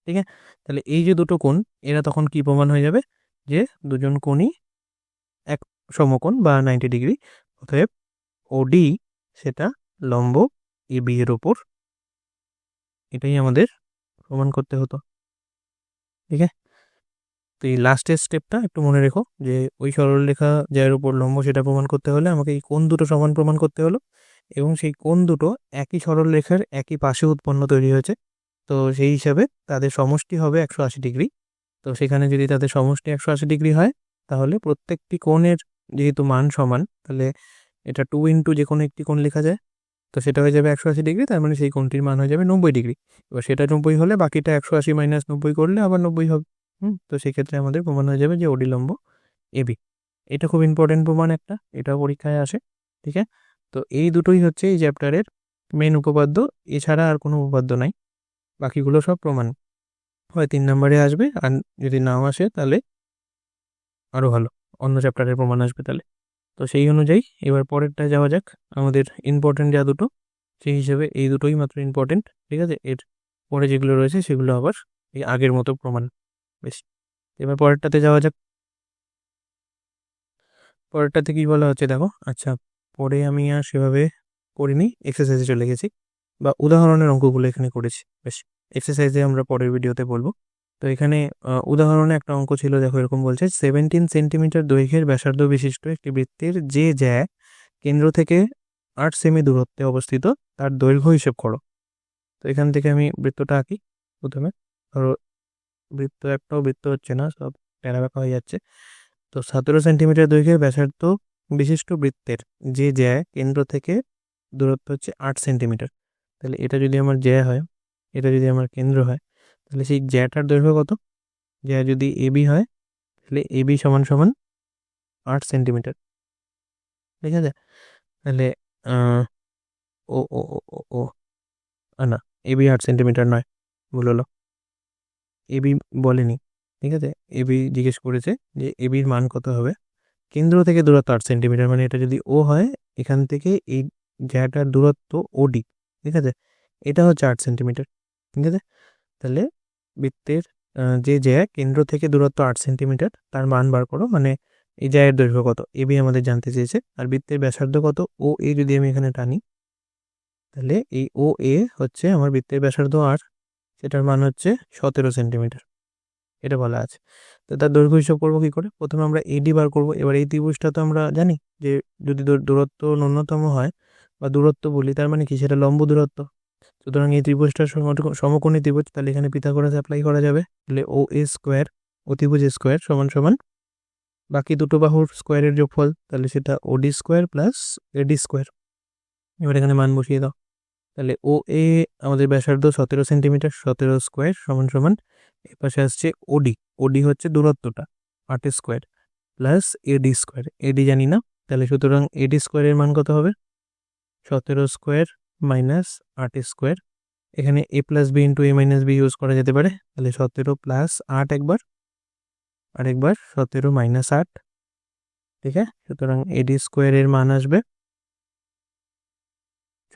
ঠিক আছে। তাহলে এই যে দুটো কোণ, এরা তখন কি প্রমাণ হয়ে যাবে, যে দুজন কোণই এক সমকোণ বা 90 ডিগ্রি, অতএব ওডি সেটা লম্ব এ বি এর ওপর, এটাই আমাদের প্রমাণ করতে হতো, ঠিক আছে। তো এই লাস্টের স্টেপটা একটু মনে রেখো, যে ওই সরলরেখা যার উপর লম্ব সেটা প্রমাণ করতে হলে আমাকে এই কোণ দুটো সমান প্রমাণ করতে হলো, এবং সেই কোণ দুটো একই সরলরেখার একই পাশে উৎপন্ন তৈরি হয়েছে। তো সেই হিসাবে তাদের সমষ্টি হবে 180 ডিগ্রি। তো সেখানে যদি তাদের সমষ্টি 180 ডিগ্রি হয়, তাহলে প্রত্যেকটি কোণের যেহেতু মান সমান, তাহলে এটা 2 ইন্টু যে কোনো একটি কোণ লেখা যায়, তো সেটা হয়ে যাবে 180 ডিগ্রি, তার মানে সেই কোণটির মান হয়ে যাবে 90 ডিগ্রি। এবার সেটা 90 হলে বাকিটা 180 মাইনাস 90 করলে আবার 90 হবে। তো সেক্ষেত্রে আমাদের প্রমাণ হয়ে যাবে যে ওডি লম্ব এবি। এটা খুব ইম্পর্টেন্ট প্রমাণ একটা, এটাও পরীক্ষায় আসে, ঠিক আছে। তো এই দুটোই হচ্ছে এই চ্যাপ্টারের মেন উপপাদ্য, এছাড়া আর কোনো উপপাদ্য নাই, বাকিগুলো সব প্রমাণ। হয় 3 নম্বরে আসবে, আর যদি নাও আসে তাহলে আরও ভালো, অন্য চ্যাপ্টারের প্রমাণ আসবে তাহলে। তো সেই অনুযায়ী এবার পরেরটা যাওয়া যাক। আমাদের ইম্পর্টেন্ট যা দুটো, সেই হিসেবে এই দুটোই মাত্র ইম্পর্টেন্ট, ঠিক আছে। এর পরে যেগুলো রয়েছে সেগুলো আবার এই আগের মতো প্রমাণ বেশি। এবার পরেরটাতে যাওয়া যাক। পরেরটাতে কি বলা হচ্ছে দেখো, আচ্ছা পরে আমি আর সেভাবে করিনি, এক্সারসাইজে চলে গেছি, বা উদাহরণের অঙ্কগুলো এখানে করেছি। বেশ, এক্সারসাইজে আমরা পরের ভিডিওতে বলবো। তো এখানে উদাহরণে একটা অঙ্ক ছিল, দেখো এরকম বলছে 17 সেন্টিমিটার দৈর্ঘ্যের ব্যাসার্ধ বিশিষ্ট একটি বৃত্তের যে জ্যা কেন্দ্র থেকে 8 সেমি দূরত্বে অবস্থিত, তার দৈর্ঘ্য হিসেব করো। তো এখান থেকে আমি বৃত্তটা আঁকি প্রথমে। ধরো একটাও বৃত্ত হচ্ছে না, সব টেরা বাঁকা হয়ে যাচ্ছে। তো 17 সেন্টিমিটার দৈর্ঘ্যের ব্যাসার্ধ বিশিষ্ট বৃত্তের যে জ্যা কেন্দ্র থেকে দূরত্ব হচ্ছে 8 সেন্টিমিটার। তাহলে এটা যদি আমার জ্যা হয়, এটা যদি আমার কেন্দ্র হয়, তাহলে সেই জ্যাটার দৈর্ঘ্য কত? জ্যা যদি এবি হয়, তাহলে এবি সমান সমান 8 সেন্টিমিটার, ঠিক আছে। তাহলে ও ও ও ও ও না, এবি 8 সেন্টিমিটার নয়, ভুল হলো, এবি বলেনি, ঠিক আছে। এবি জিজ্ঞেস করেছে যে এবির মান কত হবে। কেন্দ্র থেকে দূরত্ব 8 সেন্টিমিটার, মানে এটা যদি ও হয়, এখান থেকে এই জ্যাটার দূরত্ব ওডি, ঠিক আছে, এটা হচ্ছে 8 সেন্টিমিটার, ঠিক আছে। তাহলে বৃত্তের যে জ্যা কেন্দ্র থেকে দূরত্ব 8 সেন্টিমিটার, তার মান বার করো, মানে এই জ্যায়ের দৈর্ঘ্য কত এবি আমাদের জানতে চেয়েছে, আর বৃত্তের ব্যাসার্ধ কত ও এ যদি আমি এখানে টানি, তাহলে এই ও এ হচ্ছে আমার বৃত্তের ব্যাসার্ধ, আর সেটার মান হচ্ছে 17 সেন্টিমিটার, এটা বলা আছে। তো তার দৈর্ঘ্য হিসাব করবো কি করে? প্রথমে আমরা এডি বার করবো। এবার এই ত্রিভুজটা তো আমরা জানি যে যদি দূরত্ব ন্যূনতম হয় বা দূরত্ব বলি, তার মানে কি, সেটা লম্ব দূরত্ব। সুতরাং এই ত্রিভুজটা সমকোণী ত্রিভুজ, তাহলে এখানে পিথাগোরাস অ্যাপ্লাই করা যাবে। তাহলে ও এ স্কোয়ার, অতিভুজ স্কোয়ার সমান সমান বাকি দুটো বাহুর স্কোয়ারের যোগফল, তাহলে সেটা ওডি স্কোয়ার প্লাস এডি স্কোয়ার। এবার এখানে মান বসিয়ে দাও। তাহলে ও এ আমাদের ব্যাসার্ধ 17 সেন্টিমিটার, 17 স্কোয়ার সমান সমান এর পাশে আসছে ওডি, ওডি হচ্ছে দূরত্বটা 8 স্কোয়ার প্লাস এডি স্কোয়ার, এডি জানি না, তাহলে সুতরাং এডি স্কোয়ারের মান কত হবে? 17 স্কোয়ার মাইনাস 8 স্কোয়ার, এখানে এ প্লাস বি ইন্টু এ মাইনাস বি ইউজ করা যেতে পারে, তাহলে 17 প্লাস 8 একবার, আর একবার 17 মাইনাস 8, ঠিক আছে। সুতরাং এডি স্কোয়ারের মান আসবে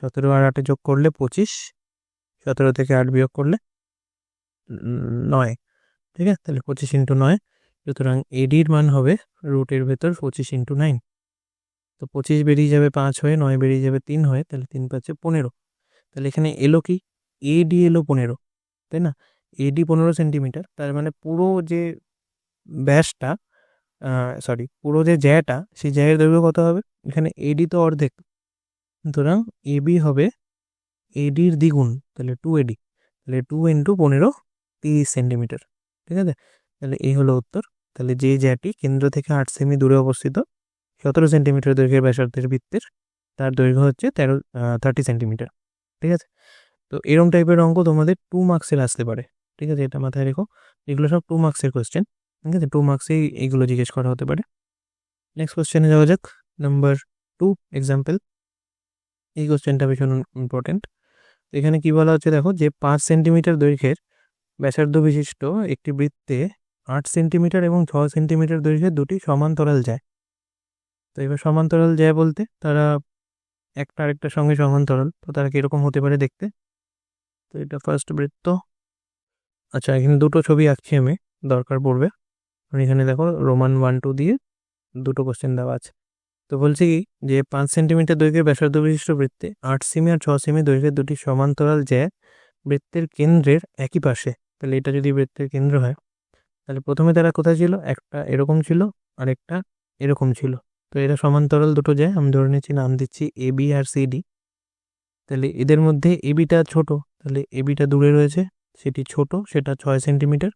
17 আর 8 যোগ করলে 25, 17 থেকে 8 বিয়োগ করলে 9, ঠিক আছে। তাহলে 25 ইন্টু 9, সুতরাং এডির মান হবে রুটের ভেতর 25 ইন্টু 9। তো 25 বেরিয়ে যাবে 5 হয়ে, 9 বেরিয়ে যাবে 3 হয়ে, তাহলে 3 পাচ্ছে 15। তাহলে এখানে এলো কি, এডি এলো 15, তাই না। এডি 15 সেন্টিমিটার, তার মানে পুরো যে ব্যাসটা, সরি পুরো যে জ্যাটা, সেই জ্যায়ের দৈর্ঘ্য কত হবে? এখানে এডি তো অর্ধেক, সুতরাং এবি হবে এডির দ্বিগুণ, তাহলে 2 এডি, তাহলে 2 ইন্টু 15, 30 সেন্টিমিটার, ঠিক আছে। তাহলে এই হলো উত্তর। তাহলে যে জ্যাটি কেন্দ্র থেকে 8 সেমি দূরে অবস্থিত, 17 সেন্টিমিটার দৈর্ঘ্যের ব্যাসার্ধের বৃত্তের, তার দৈর্ঘ্য হচ্ছে 30 সেন্টিমিটার, ঠিক আছে। তো এরকম টাইপের অঙ্ক তোমাদের 2 মার্কসের আসতে পারে, ঠিক আছে, এটা মাথায় রেখো। এগুলো সব 2 মার্কসের কোয়েশ্চেন, ঠিক আছে, 2 মার্কসেই এইগুলো জিজ্ঞেস করা হতে পারে। নেক্সট কোয়েশ্চেনে যাওয়া যাক, নাম্বার 2 এক্সাম্পল। এই কোয়েশ্চেনটা ভীষণ ইম্পর্টেন্ট। এখানে কি বলা হচ্ছে দেখো, যে 5 সেন্টিমিটার দৈর্ঘ্যের ব্যাসার্ধ বিশিষ্ট একটি বৃত্তে 8 সেন্টিমিটার এবং 6 সেন্টিমিটার দৈর্ঘ্যের দুটি সমান্তরাল যায়। তো এবার সমান্তরাল যায় বলতে তারা একটা আরেকটার সঙ্গে সমান্তরাল, তো তারা কিরকম হতে পারে দেখতে। তো এটা ফার্স্ট বৃত্ত। আচ্ছা, এখানে দুটো ছবি আঁকছি আমি, দরকার পড়বে। এখানে দেখো রোমান 1 2 দিয়ে দুটো কোশ্চেন দেওয়া আছে। তো বলছি কি, যে 5 সেন্টিমিটার দৈর্ঘ্যের ব্যাসার্ধ বিশিষ্ট বৃত্তে 8 সেমি আর 6 সেমি দৈর্ঘ্যের দুটি সমান্তরাল জ্যা বৃত্তের কেন্দ্রের একই পাশে, তাহলে এটা যদি বৃত্তের কেন্দ্র হয়, তাহলে প্রথমে তারা কোথায় ছিল, একটা এরকম ছিল আর একটা এরকম ছিল। তো এরা সমান্তরাল দুটো যায়, আমি ধরে নিচ্ছি নাম দিচ্ছি এবি আর সিডি। তাহলে এদের মধ্যে এবিটা ছোট, তাহলে এবিটা দূরে রয়েছে, সেটি ছোট, সেটা 6 সেন্টিমিটার।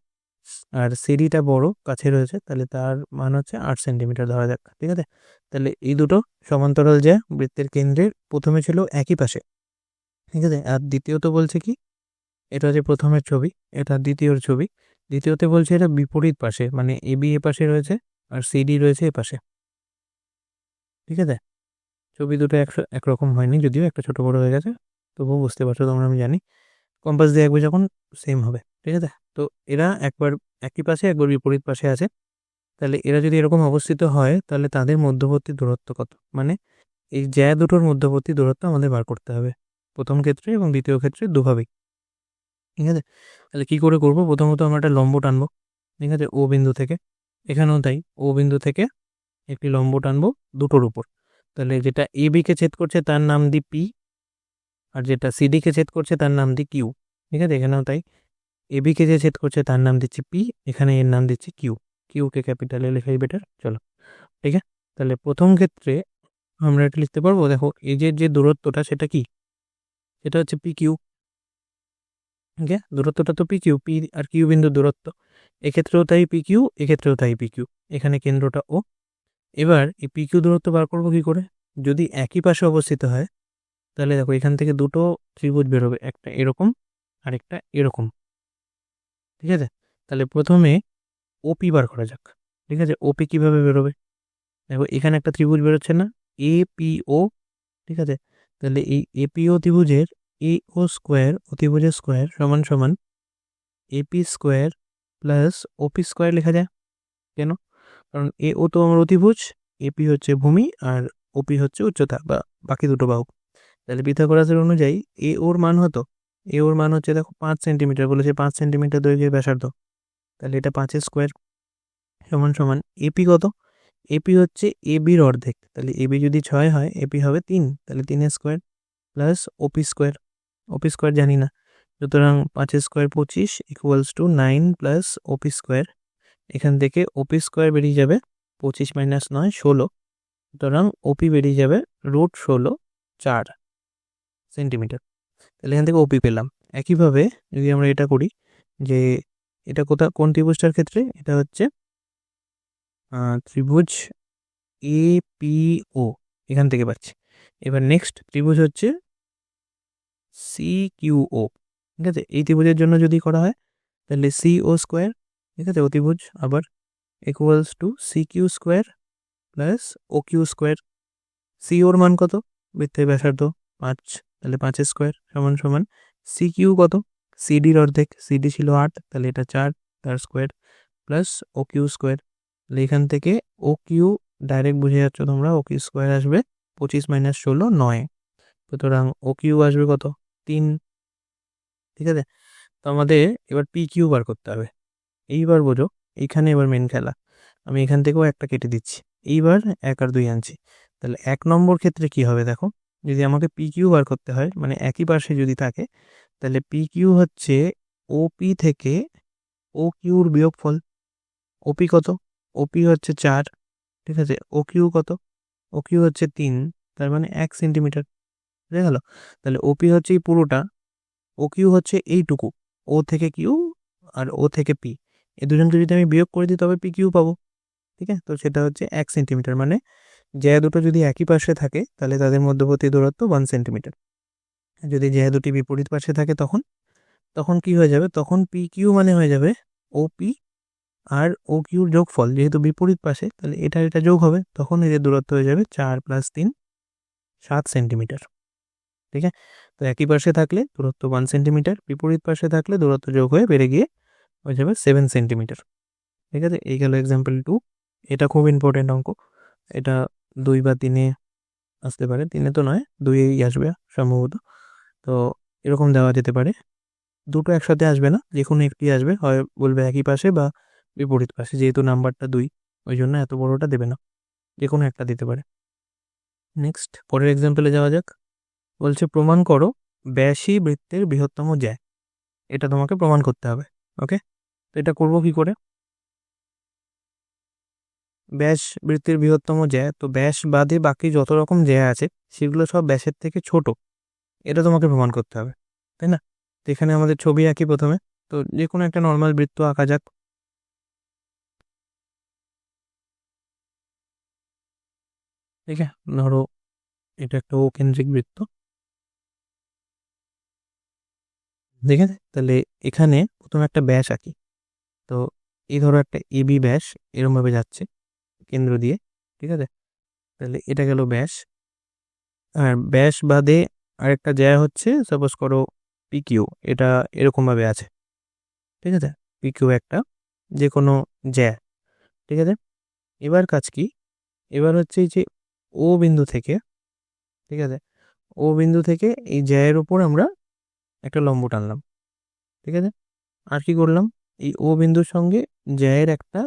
আর সিডিটা বড় কাছে রয়েছে, তাহলে তার মান হচ্ছে 8 সেন্টিমিটার ধরা যাক। ঠিক আছে, তাহলে এই দুটো সমান্তরাল যে বৃত্তের কেন্দ্রের প্রথমে ছিল একই পাশে। ঠিক আছে, আর দ্বিতীয়ত বলছে কি, এটা হচ্ছে প্রথমের ছবি, এটা দ্বিতীয়র ছবি। দ্বিতীয়তে বলছে এটা বিপরীত পাশে, মানে এবি এ পাশে রয়েছে আর সিডি রয়েছে এ পাশে। ঠিক আছে, ছবি দুটো একরকম হয়নি, যদিও একটা ছোট বড় হয়ে গেছে, তবুও বুঝতে পারছো তোমরা, আমি জানি। কম্পাস দিয়ে একবার যখন সেম হবে। ঠিক আছে, তো এরা একবার একই পাশে একবার বিপরীত পাশে আছে। তাহলে এরা যদি এরকম অবস্থিত হয়, তাহলে তাদের মধ্যবর্তী দূরত্ব কত, মানে এই জ্যা দুটোর মধ্যবর্তী দূরত্ব আমাদের বার করতে হবে, প্রথম ক্ষেত্রে এবং দ্বিতীয় ক্ষেত্রে দুভাবেই। ঠিক আছে, তাহলে কি করে করব, প্রথমত আমরা একটা লম্ব টানবো। ঠিক আছে, ও বিন্দু থেকে, এখানেও তাই, ও বিন্দু থেকে একটি লম্ব টানবো দুটোর উপর। তাহলে যেটা এ বিকে ছেদ করছে তার নাম দিই পি, আর যেটা সিডিকে ছেদ করছে তার নাম দিই কিউ। ঠিক আছে, এখানেও তাই, এ বিকে যে ছেদ করছে তার নাম দিচ্ছি পি, এখানে এর নাম দিচ্ছি কিউ। কিউকে ক্যাপিটালে লেখাই বেটার, চলো। ঠিক আছে, তাহলে প্রথম ক্ষেত্রে আমরা এটা লিখতে পারবো, দেখো এই যে দূরত্বটা সেটা কি, সেটা হচ্ছে পি কিউ। ওকে, দূরত্বটা তো P Q, P R Q বিন্দুর দূরত্ব। এক্ষেত্রেও তাই পি কিউ, এক্ষেত্রেও তাই পি কিউ, এখানে কেন্দ্রটা ও। এবার এই পি কিউ দূরত্ব বার করবো কি করে, যদি একই পাশে অবস্থিত হয়, তাহলে দেখো এখান থেকে দুটো ত্রিভুজ বেরোবে, একটা এরকম আর একটা এরকম। ঠিক আছে, তাহলে প্রথমে ওপি বার করা যাক। ঠিক আছে, ওপি কিভাবে বেরোবে, দেখো এখানে একটা ত্রিভুজ বেরোচ্ছে না, এপিও। ঠিক আছে, তাহলে এই এপিও ত্রিভুজের এও স্কোয়ার, ত্রিভুজের স্কোয়ার সমান সমান AP square plus OP square লেখা যায়। কেন, কারণ এও তো আমার অতিভুজ, এপি হচ্ছে ভূমি আর ওপি হচ্ছে উচ্চতা বা বাকি দুটো বাহু। তাহলে পিথাগোরাসের অনুযায়ী এ ওর মান হতো, এ ওর মান হচ্ছে দেখো 5 সেন্টিমিটার বলেছে, 5 সেন্টিমিটার দৈর্ঘ্যের ব্যাসার্ধ। তাহলে এটা 5 স্কোয়ার সমান সমান এপি কত, এপি হচ্ছে এ বির অর্ধেক, তাহলে এবি যদি 6 হয় এপি হবে 3, তাহলে 3 স্কোয়ার প্লাস ওপি স্কোয়ার, ওপি স্কোয়ার জানি না, সুতরাং 5 square 25 equals to 9 plus OP square. এখান থেকে ওপি স্কোয়ার বেরিয়ে যাবে 25 মাইনাস 9 16, সুতরাং ওপি বেরিয়ে যাবে √16 4 সেন্টিমিটার। তাহলে এখান থেকে ওপি পেলাম। একইভাবে যদি আমরা এটা করি, যে এটা কোন ত্রিভুজটার ক্ষেত্রে, এটা হচ্ছে ত্রিভুজ এপিও, এখান থেকে পাচ্ছি। এবার নেক্সট ত্রিভুজ হচ্ছে সিকিউও। ঠিক আছে, এই ত্রিভুজের জন্য যদি করা হয়, তাহলে সিও স্কোয়ার, ঠিক আছে, অতিভুজ আবার, equals to CQ square plus O Q square. সিওর মান কত, বৃত্তের ব্যাসার্ধ 5, তাহলে 5 স্কোয়ার সমান সমান সিকিউ কত, সিডির অর্ধেক, সিডি ছিল 8, তাহলে এটা 4 তার square plus O Q square. তাহলে এখান থেকে ও কিউ ডাইরেক্ট বুঝে যাচ্ছ তোমরা, ও কিউ স্কোয়ার আসবে 25 মাইনাস 16 9, সুতরাং ও কিউ আসবে কত 3। ঠিক আছে, তো আমাদের এবার পি কিউ বার করতে হবে। এইবার বোঝো, এইখানে এবার মেন খেলা, আমি এখান থেকেও একটা কেটে দিচ্ছি, এইবার 1 আর 2 আনছি। তাহলে 1 নম্বর ক্ষেত্রে কি হবে দেখো, যদি আমাকে পি কিউ বার করতে হয়, মানে একই পাশে যদি থাকে, তাহলে পি কিউ হচ্ছে ওপি থেকে ও কিউর বিয়োগফল। ওপি কত, ওপি হচ্ছে 4, ঠিক আছে, ও কিউ কত, ও কিউ হচ্ছে 3, তার মানে 1 সেন্টিমিটার। বুঝে গেল, তাহলে ওপি হচ্ছে এই পুরোটা, ও কিউ হচ্ছে এইটুকু, ও থেকে কিউ আর ও থেকে পি, এই দুজনকে যদি আমি বিয়োগ করে দিই তবে পি কিউ পাবো। ঠিক আছে, তো সেটা হচ্ছে 1 সেন্টিমিটার, মানে জ্যা দুটো যদি একই পাশে থাকে তাহলে তাদের মধ্যবর্তী দূরত্ব 1 সেন্টিমিটার। যদি জ্যা দুটি বিপরীত পাশে থাকে তখন তখন কি হয়ে যাবে, তখন পি কিউ মানে হয়ে যাবে ওপি আর ও কিউর যোগফল, যেহেতু বিপরীত পাশে তাহলে এটা যোগ হবে, তখন এদের দূরত্ব হয়ে যাবে 4 + 3 7 সেন্টিমিটার। ঠিক আছে, তো একই পাশে থাকলে দূরত্ব 1 সেন্টিমিটার, বিপরীত পাশে থাকলে দূরত্ব যোগ হয়ে বেড়ে গিয়ে হয়ে যাবে 7 সেন্টিমিটার। ঠিক আছে, এই গেল এক্সাম্পল 2। এটা খুব ইম্পর্টেন্ট অঙ্ক, এটা 2 বা 3-এ আসতে পারে, 3-এ তো নয় 2-এই আসবে সম্ভবত। তো এরকম দেওয়া যেতে পারে, দুটো একসাথে আসবে না, যে কোনো একটি আসবে, হয় বলবে একই পাশে বা বিপরীত পাশে, যেহেতু নাম্বারটা 2 ওই জন্য এত বড়টা দেবে না, যে কোনো একটা দিতে পারে। নেক্সট পরের এক্সাম্পলে যাওয়া যাক। বলছে প্রমাণ করো ব্যাসই বৃত্তের বৃহত্তম জ্যা, এটা তোমাকে প্রমাণ করতে হবে। ওকে, তো এটা করবো কি করে, ব্যাস বৃত্তের বৃহত্তম জ্যা, তো ব্যাস বাদে বাকি যত রকম জ্যা আছে সেগুলো সব ব্যাসের থেকে ছোট, এটা তোমাকে প্রমাণ করতে হবে, তাই না? তো এখানে আমাদের ছবি আঁকি প্রথমে। তো যে কোনো একটা নর্মাল বৃত্ত আঁকা যাক। ঠিক আছে, ধরো এটা একটা ও কেন্দ্রিক বৃত্ত, ঠিক আছে? তাহলে এখানে প্রথমে একটা ব্যাস আঁকি। তো এই ধরো একটা এবি ব্যাস এরম ভাবে যাচ্ছে কেন্দ্র দিয়ে, ঠিক আছে? তাহলে এটা গেল ব্যাস। আর ব্যাস বাদে আরেকটা জ্যা হচ্ছে, সাপোজ করো পিকিউ, এটা এরকম ভাবে আছে, ঠিক আছে? পিকিউ একটা যে কোনো জ্যা, ঠিক আছে? এবার কাজ কি, এবার হচ্ছে এই যে ও বিন্দু থেকে, ঠিক আছে, ও বিন্দু থেকে এই জ্যায়ের উপর আমরা একটা লম্ব টানলাম, ঠিক আছে? আর কি করলাম, এই ও বিন্দুর সঙ্গে জ্যায়ের একটা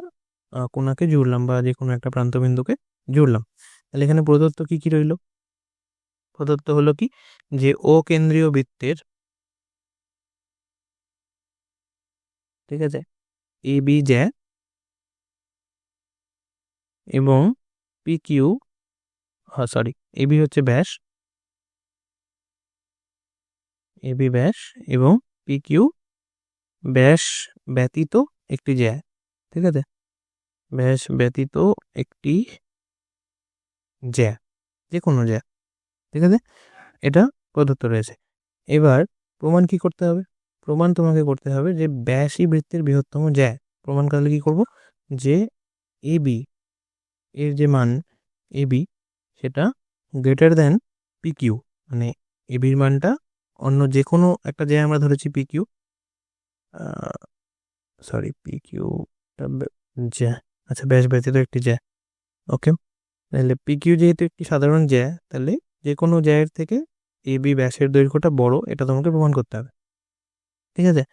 কোণাকে জুড়লাম, বা যে কোনো একটা প্রান্ত বিন্দুকে জুড়লাম। তাহলে এখানে প্রদত্ত কি কি রইল? প্রদত্ত হলো কি, যে ও কেন্দ্রীয় বৃত্তের, ঠিক আছে, এ বি জ্যা এবং পি কিউ, সরি, এবি হচ্ছে ব্যাস, এবি ব্যাস এবং পি কিউ ব্যাস ব্যতীত একটি জ্যা, ঠিক আছে? ব্যাস ব্যতীত একটি জ্যা, যে কোনো জ্যা, ঠিক আছে? এটা প্রদত্ত রয়েছে। এবার প্রমাণ কি করতে হবে? প্রমাণ তোমাকে করতে হবে যে ব্যাসই বৃত্তের বৃহত্তম জ্যা। প্রমাণ করলে কি করব, যে এবি এর যে মান এবি সেটা গ্রেটার দেন পি কিউ, মানে এবির মানটা অন্য যে কোনো একটা জ্যা আমরা ধরেছি P Q, sorry P Q জ্যা, আচ্ছা ব্যাস ব্যতীত একটি জ্যা, ওকে? তাহলে পি কিউ যেহেতু একটি সাধারণ জ্যা, তাহলে যে কোনো জ্যায়ের থেকে এবি ব্যাসের দৈর্ঘ্যটা বড়, এটা তোমাকে প্রমাণ করতে হবে, ঠিক আছে?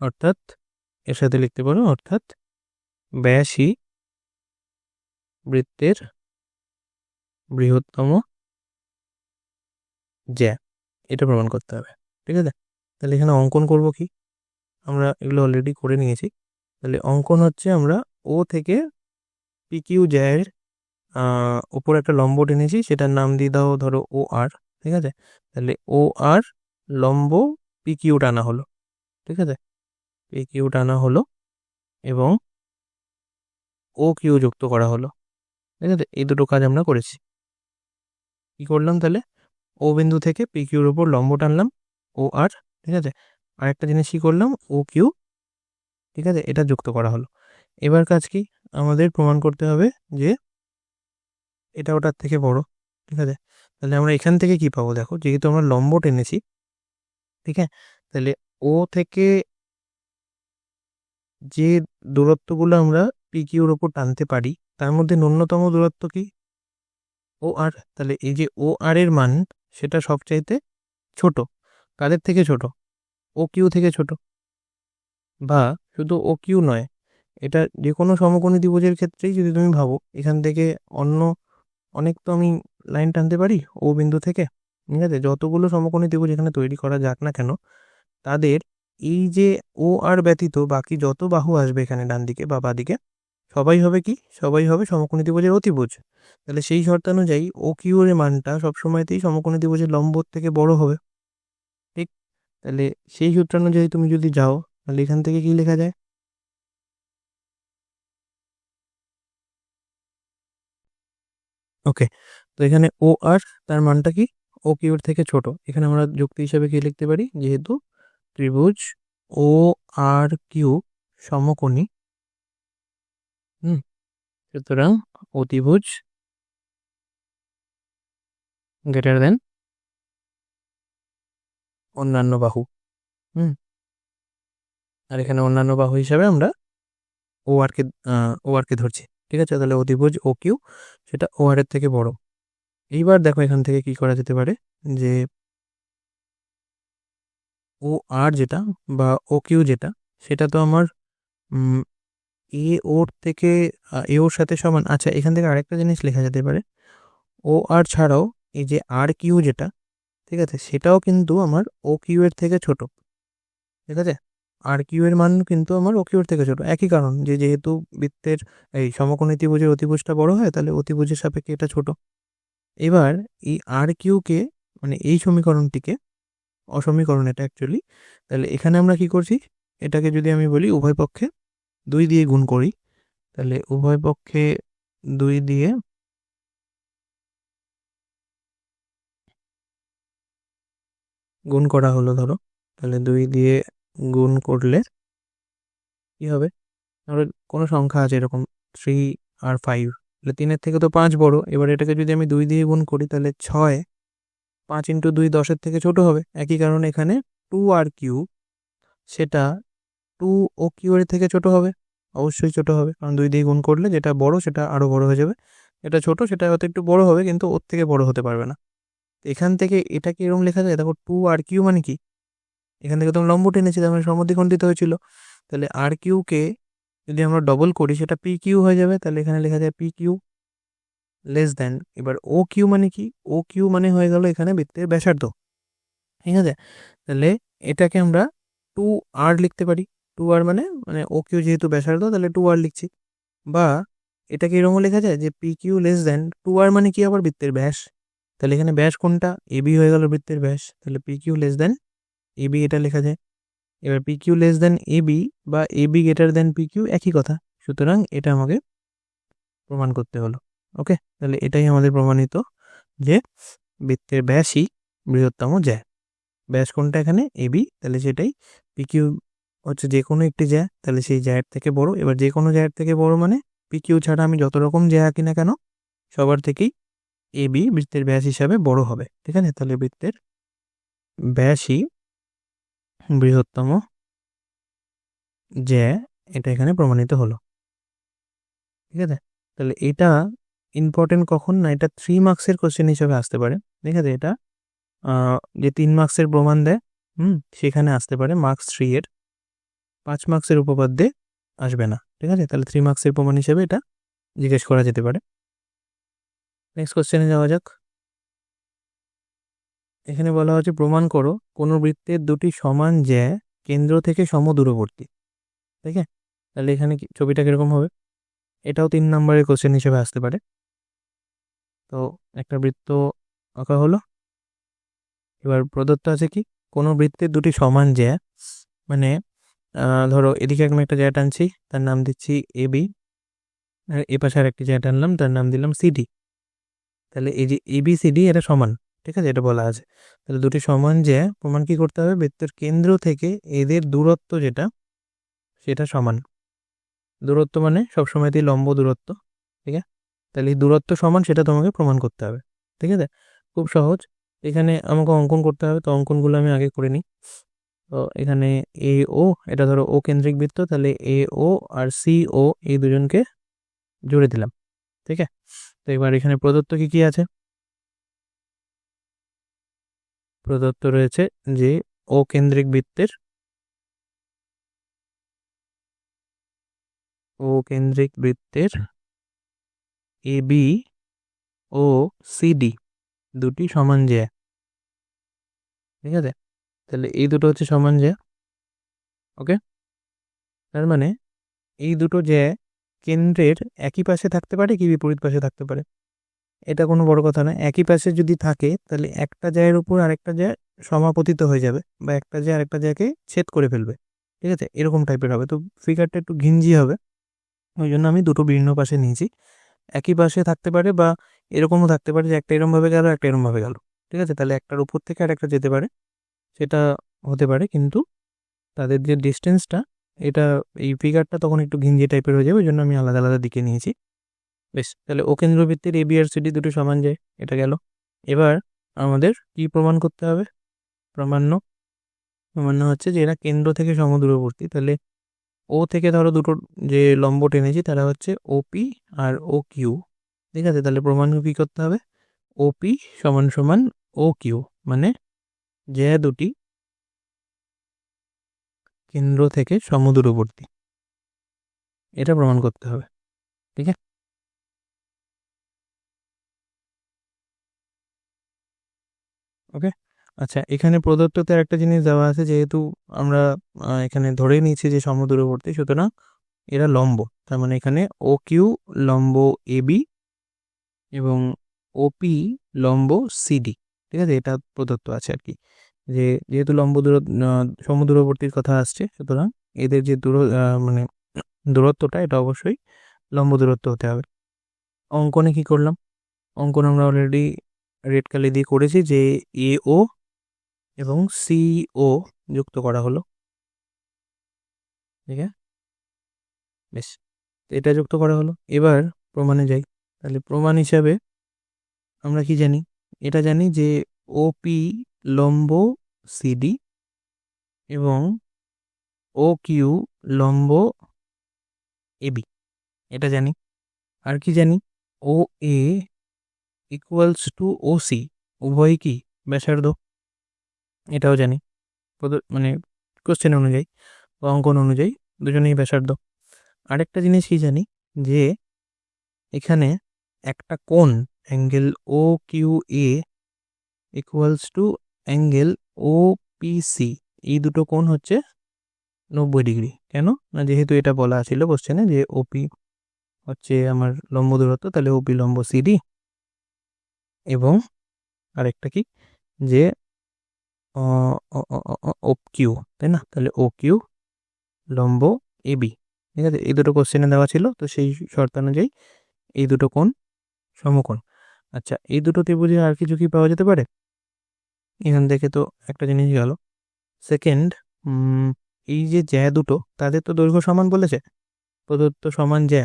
অর্থাৎ এর সাথে লিখতে পারো, অর্থাৎ ব্যাসই বৃত্তের বৃহত্তম জ্যা, এটা প্রমাণ করতে হবে, ঠিক আছে? তাহলে এখানে অঙ্কন করব কি, আমরা এগুলো অলরেডি করে নিয়েছি। তাহলে অঙ্কন হচ্ছে, আমরা ও থেকে পি কিউ জ্যায়ের উপর একটা লম্ব টেনেছি, সেটার নাম দিয়ে দাও ধরো ও আর, ঠিক আছে? তাহলে ও আর লম্ব পি কিউ টানা হলো, ঠিক আছে? পি কিউ টানা হলো এবং ও কিউ যুক্ত করা হলো, ঠিক আছে? এই দুটো কাজ আমরা করেছি। কি করলাম তাহলে, ও বিন্দু থেকে পি কিউর উপর লম্ব টানলাম ও আর, ঠিক আছে? আরেকটা জিনিস কি করলাম, ও কিউ, ঠিক আছে, এটা যুক্ত করা হলো। এবার কাজ কি, আমাদের প্রমাণ করতে হবে যে এটা ওটার থেকে বড়, ঠিক আছে? তাহলে আমরা এখান থেকে কি পাবো, দেখো যেহেতু আমরা লম্ব টেনেছি, ঠিক আছে, তাহলে ও থেকে যে দূরত্বগুলো আমরা পি কিউর ওপর টানতে পারি, তার মধ্যে ন্যূনতম দূরত্ব কি, ও আর। তাহলে এই যে ও আর এর মান, সেটা সবচাইতে ছোট, কাদের থেকে ছোট, ও কিউ থেকে ছোট। বা শুধু ও কিউ নয়, এটা যে কোনো সমকোণী ত্রিভুজের ক্ষেত্রেই যদি তুমি ভাবো, এখান থেকে অন্য অনেক তো আমি লাইন টানতে পারি ও বিন্দু থেকে, ঠিক আছে? যতগুলো সমকোণী ত্রিভুজ এখানে তৈরি করা যাক না কেন, তাদের এই যে ও আর ব্যতীত বাকি যত বাহু আসবে এখানে ডান দিকে বা বাঁ দিকে, সবাই হবে কি, সবাই হবে সমকোণী ত্রিভুজের অতিভুজ। তাহলে সেই শর্তানুযায়ী ও কিউ এর মানটা সবসময়তেই সমকোণী ত্রিভুজের লম্বর থেকে বড় হবে, ঠিক? তাহলে সেই সূত্রানুযায়ী তুমি যদি যাও, তাহলে এখান থেকে কি লেখা যায়, ওকে? তো এখানে ও আর, তার মানটা কি, ও কিউর থেকে ছোট। এখানে আমরা যুক্তি হিসাবে কি লিখতে পারি, যেহেতু ত্রিভুজ ও আর কিউ সমকোণী, হুম, সুতরাং অতিভুজ গ্রেটার দেন অন্যান্য বাহু, হুম। আর এখানে অন্যান্য বাহু হিসাবে আমরা ও আর কে ও আর কে ধরছি, ঠিক আছে? তাহলে অতিভুজ ও কিউ সেটা ও আর এর থেকে বড়। এইবার দেখো এখান থেকে কি করা যেতে পারে, যে ও আর যেটা বা ও কিউ যেটা, সেটা তো আমার এ ওর থেকে এ ওর সাথে সমান। আচ্ছা, এখান থেকে আরেকটা জিনিস লেখা যেতে পারে, ও আর ছাড়াও এই যে আর কিউ যেটা, ঠিক আছে, সেটাও কিন্তু আমার ও কিউ এর থেকে ছোট, ঠিক আছে? আর কিউ এর মান কিন্তু আমার ও কিউর থেকে ছোট। একই কারণ, যেহেতু বৃত্তের এই সমকোণ ত্রিভুজের অতিভুজটা বড় হয়, তাহলে অতিভুজের সাপেক্ষে এটা ছোট। এবার এই আর কিউকে, মানে এই সমীকরণটিকে, অসমীকরণ এটা অ্যাকচুয়ালি, তাহলে এখানে আমরা কি করছি, এটাকে যদি আমি বলি উভয় পক্ষে 2 দিয়ে গুণ করি, তাহলে উভয় পক্ষে 2 দিয়ে গুণ করা হলো, ধরো, তাহলে 2 দিয়ে গুণ করলে কি হবে, ধরো কোনো সংখ্যা আছে এরকম 3 আর 5, তাহলে 3-এর থেকে তো 5 বড়। এবার এটাকে যদি আমি 2 দিয়ে গুণ করি, তাহলে 6, 5 ইন্টু 2 10-এর থেকে ছোট হবে। একই কারণে এখানে 2 আর কিউ, সেটা 2 ও কিউ এর থেকে ছোট হবে, অবশ্যই ছোট হবে, কারণ 2 দিয়ে গুণ করলে যেটা বড় সেটা আরও বড় হয়ে যাবে, এটা ছোট সেটা হয়তো একটু বড় হবে, কিন্তু ওর থেকে বড় হতে পারবে না। এখান থেকে এটাকে এরকম লেখা যায়, দেখো 2 আর কিউ মানে কি, এখান থেকে তুমি লম্ব টেনেছি, তার মানে সমদ্বিখণ্ডিত হয়েছিল, তাহলে আর কিউকে যদি আমরা ডবল করি সেটা পি কিউ হয়ে যাবে, তাহলে এখানে লেখা যায় পি কিউ লেস দেন, এবার ও কিউ মানে কি, ও কিউ মানে হয়ে গেল এখানে বৃত্তের ব্যাসার্ধ, ঠিক আছে। তাহলে এটাকে আমরা 2r লিখতে পারি, 2r মানে মানে ও কিউ যেহেতু ব্যাসার্ধ, তাহলে 2r লিখছি। বা এটাকে এরকম লেখা যায় যে পি কিউ লেস দেন 2r মানে কি, আবার বৃত্তের ব্যাস, তাহলে এখানে ব্যাস কোনটা, এবি হয়ে গেল বৃত্তের ব্যাস, তাহলে P Q less than AB এটা লেখা যায়। এবার P Q less than AB বা AB greater than P Q একই কথা, সুতরাং এটা আমাকে প্রমাণ করতে হলো। ওকে, তাহলে এটাই আমাদের প্রমাণিত যে বৃত্তের ব্যাসই বৃহত্তম জ্যা। ব্যাস কোনটা এখানে, এবি, তাহলে সেটাই পি কিউ হচ্ছে যে কোনো একটি জ্যা, তাহলে সেই জ্যায়ের থেকে বড়। এবার যে কোনো জ্যায়ের থেকে বড় মানে পি কিউ ছাড়া আমি যত রকম জ্যা আঁকি না কেন সবার থেকেই এবি বৃত্তের ব্যাস হিসাবে বড় হবে, ঠিক আছে। তাহলে বৃত্তের ব্যাসই বৃহত্তম জ্যা, এটা এখানে প্রমাণিত হলো, ঠিক আছে। তাহলে এটা ইম্পর্টেন্ট কখন না, এটা 3 মার্কসের কোশ্চেন হিসেবে আসতে পারে, ঠিক আছে। এটা যে 3 মার্কসের প্রমাণ দেয়, সেখানে আসতে পারে মার্কস 3 এর, 5 মার্কসের উপপাদ্যে আসবে না, ঠিক আছে। তাহলে 3 মার্কসের প্রমাণ হিসেবে এটা জিজ্ঞেস করা যেতে পারে। নেক্সট কোশ্চেনে যাওয়া যাক। এখানে বলা হচ্ছে প্রমাণ করো কোনো বৃত্তের দুটি সমান জ্যা কেন্দ্র থেকে সমদূরবর্তী, ঠিক আছে। তাহলে এখানে ছবিটা কিরকম হবে, এটাও 3 নম্বরের কোশ্চেন হিসেবে আসতে পারে। তো একটা বৃত্ত আঁকা হলো, এবার প্রদত্ত আছে কি, কোনো বৃত্তের দুটি সমান জ্যা, মানে ধরো এদিকে আমি একটা জ্যা টানছি, তার নাম দিচ্ছি এবি, আর এ পাশে আর একটি জ্যা টানলাম, তার নাম দিলাম সিডি। তাহলে এই যে এবিসিডি এটা সমান, ঠিক আছে, এটা বলা আছে। তাহলে দুটি সমান জ্যা প্রমাণ কি করতে হবে, বৃত্তের কেন্দ্র থেকে এদের দূরত্ব যেটা সেটা সমান। দূরত্ব মানে সবসময়তেই লম্ব দূরত্ব, ঠিক আছে। তাহলে এই দূরত্ব সমান সেটা তোমাকে প্রমাণ করতে হবে, ঠিক আছে। খুব সহজ, এখানে আমাকে অঙ্কন করতে হবে, তো অঙ্কনগুলো আমি আগে করে নিই। তো এখানে এ ও, এটা ধরো ও কেন্দ্রিক বৃত্ত, তাহলে এ ও আর সি ও এই দুজনকে জুড়ে দিলাম, ঠিক আছে। তো এবার এখানে প্রদত্ত কি কি আছে, প্রদত্ত রয়েছে যে ও কেন্দ্রিক বৃত্তের এ বি ও সিডি দুটি সমান জ্যা, ঠিক আছে। তাহলে এই দুটো হচ্ছে সমান জ্যা, ওকে। তার মানে এই দুটো জ্যা কেন্দ্রের একই পাশে থাকতে পারে কি বিপরীত পাশে থাকতে পারে, এটা কোনো বড় কথা না। একই পাশে যদি থাকে তাহলে একটা জ্যায়ের উপর আরেকটা জ্যা সমাপতিত হয়ে যাবে, বা একটা জ্যা আরেকটা জ্যাকে ছেদ করে ফেলবে, ঠিক আছে, এরকম টাইপের হবে। তো ফিগারটা একটু ঘিঞ্জি হবে, ওই জন্য আমি দুটো ভিন্ন পাশে নিয়েছি। একই পাশে থাকতে পারে বা এরকমও থাকতে পারে যে একটা এরমভাবে গেল একটা এরমভাবে গেল, ঠিক আছে। তাহলে একটার উপর থেকে আর একটা যেতে পারে, সেটা হতে পারে, কিন্তু তাদের যে ডিস্টেন্সটা, এটা এই ফিগারটা তখন একটু ঘিঞ্জি টাইপের হয়ে যাবে, ওই জন্য আমি আলাদা আলাদা দিকে নিয়েছি। বেশ, তাহলে ও কেন্দ্রবৃত্তের এ বি আর সিডি দুটো সমান যায়, এটা গেল। এবার আমাদের কি প্রমাণ করতে হবে, প্রামাণ্য। প্রামাণ্য হচ্ছে যে এরা কেন্দ্র থেকে সমদূরবর্তী, তাহলে ও থেকে ধরো দুটো যে লম্ব টেনেছি তারা হচ্ছে ওপি আর ও কিউ, ঠিক আছে। তাহলে প্রমাণ কি করতে হবে, ওপি সমান সমান ও কিউ, মানে যে দুটি কেন্দ্র থেকে সমদূরবর্তী, এটা প্রমাণ করতে হবে, ঠিক আছে। ওকে, আচ্ছা, এখানে প্রদত্ততে একটা জিনিস দেওয়া আছে, যেহেতু আমরা এখানে ধরে নিয়েছি যে সমদূরবর্তী, সুতরাং এরা লম্ব। তার মানে এখানে ও কিউ লম্ব এবি এবং ওপি লম্ব সিডি। ঠিক আছে, এটা প্রদত্ত আছে আর কি, যে যেহেতু সমদূরবর্তীর কথা আসছে, সুতরাং এদের যে মানে দূরত্বটা, এটা অবশ্যই লম্ব দূরত্ব হতে হবে। অঙ্কনে কি করলাম? অঙ্কন আমরা অলরেডি রেড কালি দিয়ে করেছি, যে এ ও এবং সিও যুক্ত করা হলো। ঠিক আছে, বেশ, এটা যুক্ত করা হলো। এবার প্রমাণে যাই। তাহলে প্রমাণ হিসাবে আমরা কি জানি? এটা জানি যে ওপি লম্ব সিডি এবং ও কিউ লম্ব এবি, এটা জানি। আর কি জানি? ও এ ইকুয়ালস টু ও সি, উভয় কি ব্যাসার্ধ, এটাও জানি। মানে কোশ্চেন অনুযায়ী বা অঙ্কন অনুযায়ী দুজনেই ব্যাসার্ধ। আরেকটা জিনিস কি জানি? যে এখানে একটা কোণ angle O Q A equals to angle O P C, এই দুটো কোণ হচ্ছে 90 ডিগ্রি। কেন না, যেহেতু এটা বলা ছিল কোশ্চেনে যে ওপি হচ্ছে আমার লম্ব দূরত্ব, তাহলে ওপি লম্ব সিডি, এবং আরেকটা কি, যে ও কিউ, তাই না? তাহলে ও কিউ লম্ব এবি। ঠিক আছে, এই দুটো কোশ্চেনে দেওয়া ছিল, তো সেই শর্তানুযায়ী এই দুটো কোণ সমকোণ। আচ্ছা, এই দুটো ত্রিভুজে আর কিছু কি পাওয়া যেতে পারে? এখান থেকে তো একটা জিনিস গেল। সেকেন্ড, এই যে জ্যা দুটো, তাদের তো দৈর্ঘ্য সমান বলেছে, প্রদত্ত সমান জ্যা,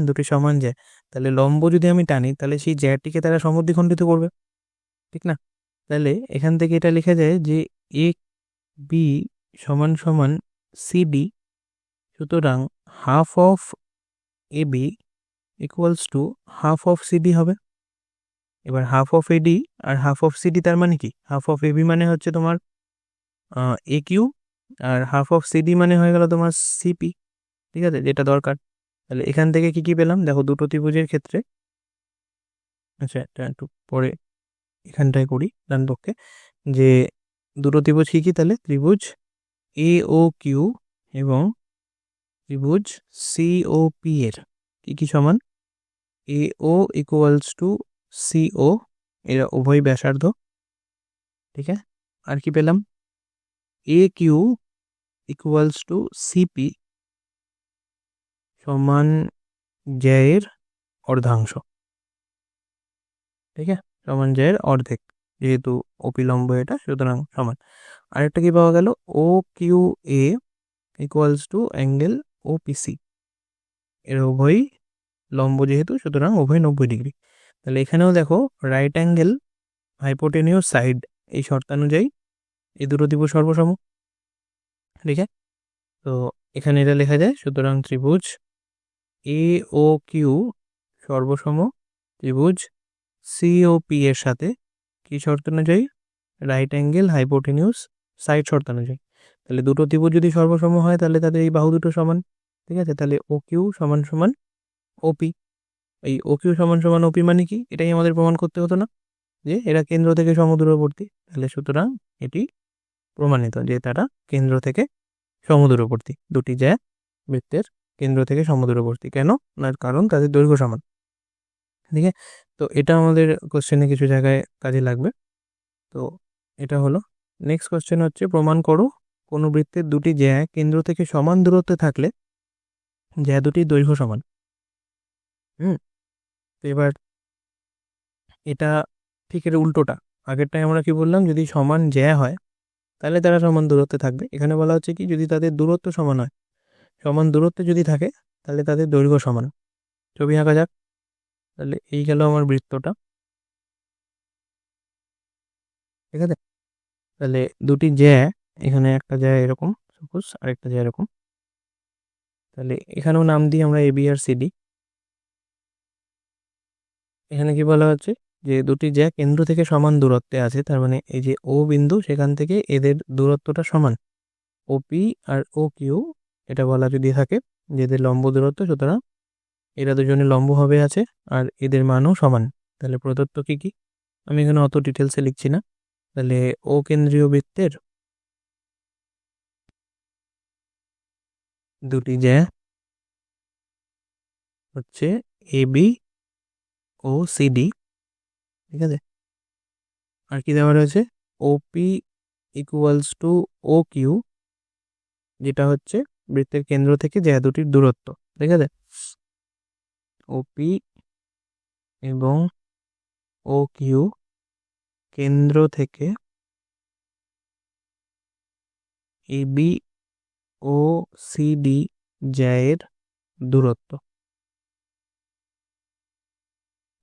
দুটি সমান জ্যা, তাহলে লম্ব যদি আমি টানি, তাহলে সেই জ্যাটিকে তারা সমদ্বিখণ্ডিত করবে, ঠিক না? তাহলে এখান থেকে এটা লেখা যায় যে এ বি সমান সমান সিডি, সুতরাং half of A B equals to half of CD হবে। এবার হাফ অফ এডি আর হাফ অফ সিডি, তার মানে কি? হাফ অফ এবি মানে হচ্ছে তোমার এ কিউ, আর হাফ অফ সিডি মানে হয়ে গেল তোমার সিপি। ঠিক আছে, যেটা দরকার। তাহলে এখান থেকে কি কি পেলাম? দেখো, দুটো ত্রিভুজের ক্ষেত্রে, আচ্ছা এটা একটু পরে এখানটায় করি ডান পক্ষে, যে দুটো ত্রিভুজ কি কি? তাহলে ত্রিভুজ এ ও কিউ এবং ত্রিভুজ সিওপি এর কি কি সমান? এ ও ইকুয়ালস টু সিও, এরা উভয় ব্যাসার্ধ। ঠিক আছে, আর কি পেলাম? এ কিউ ইকুয়ালস টু সিপি সমান জ্যায়ের অর্ধাংশ। ঠিক আছে, সমান জ্যায়ের অর্ধেক, যেহেতু ওপি লম্ব এটা, সুতরাং সমান। আরেকটা কি পাওয়া গেল? O Q A equals to angle O P, C উভয়ই লম্ব যেহেতু, সুতরাং উভয় 90 ডিগ্রি। তাহলে এখানেও দেখো, রাইট অ্যাঙ্গেল হাইপোটেনিউস সাইড, এই শর্তানুযায়ী এই দুটো ত্রিভুজ সর্বসম। ঠিক আছে, তো এখানে এটা লেখা যায়, সুতরাং ত্রিভুজ এ ও কিউ সর্বসম ত্রিভুজ সিওপি এর সাথে কি শর্ত অনুযায়ী? রাইট অ্যাঙ্গেল হাইপোটেনিউস সাইড শর্তানুযায়ী। তাহলে দুটো ত্রিভুজ যদি সর্বসম হয়, তাহলে তাদের এই বাহু দুটো সমান। ঠিক আছে, তাহলে ও কিউ সমান সমান ওপি। এই ও কিউ সমান সমান ওপি মানে কি? এটাই আমাদের প্রমাণ করতে হতো না, যে এরা কেন্দ্র থেকে সমদূরবর্তী। তাহলে সুতরাং এটি প্রমাণিত যে তারা কেন্দ্র থেকে সমদূরবর্তী, দুটি জ্যা বৃত্তের কেন্দ্র থেকে সমদূরবর্তী। কেন না, কারণ তাদের দৈর্ঘ্য সমান। ঠিক আছে, তো এটা আমাদের কোশ্চেনে কিছু জায়গায় কাজে লাগবে। তো এটা হলো। নেক্সট কোশ্চেন হচ্ছে, প্রমাণ করো কোনো বৃত্তের দুটি জ্যা কেন্দ্র থেকে সমান দূরত্বে থাকলে জ্যা দুটির দৈর্ঘ্য সমান। তো এবার এটা ঠিক এর উল্টোটা। আগেরটাই আমরা কি বললাম? যদি সমান জ্যা হয়, তাহলে তারা সমান দূরত্বে থাকবে। এখানে বলা হচ্ছে কি, যদি তাদের দূরত্ব সমান হয়, সমান দূরত্বে যদি থাকে, তাহলে তাদের দৈর্ঘ্য সমান। ছবি আঁকা যাক। তাহলে এই গেল আমার বৃত্তটা। ঠিক আছে, তাহলে দুটি জ্যা, এখানে একটা জ্যা এরকম সাপোজ, আরেকটা জ্যা এরকম। তাহলে এখানেও নাম দিই আমরা এবি আর সিডি। এখানে কি বলা হচ্ছে? যে দুটি জ্যা কেন্দ্র থেকে সমান দূরত্বে আছে, তার মানে এই যে ও বিন্দু, সেখান থেকে এদের দূরত্বটা সমান। ওপি আর ও কিউ, এটা বলা যদি থাকে যে এদের লম্ব দূরত্ব, সুতরাং এরা দুজনে লম্ব হবে আছে, আর এদের মানও সমান। তাহলে প্রদত্ত কি কি? আমি এখানে অত ডিটেলসে লিখছি না, তাহলে ও কেন্দ্রীয় বৃত্তের দুটি জ্যা হচ্ছে এবি ও সিডি, ঠিক আছে। আর কি দেওয়া রয়েছে, ওপি ইকুয়ালস টু ও কিউ, যেটা হচ্ছে বৃত্তের কেন্দ্র থেকে জ্যা দুটির দূরত্ব, ঠিক আছে। ওপি এবং ও কিউ কেন্দ্র থেকে এবি ও সিডি জ্যায়ের দূরত্ব।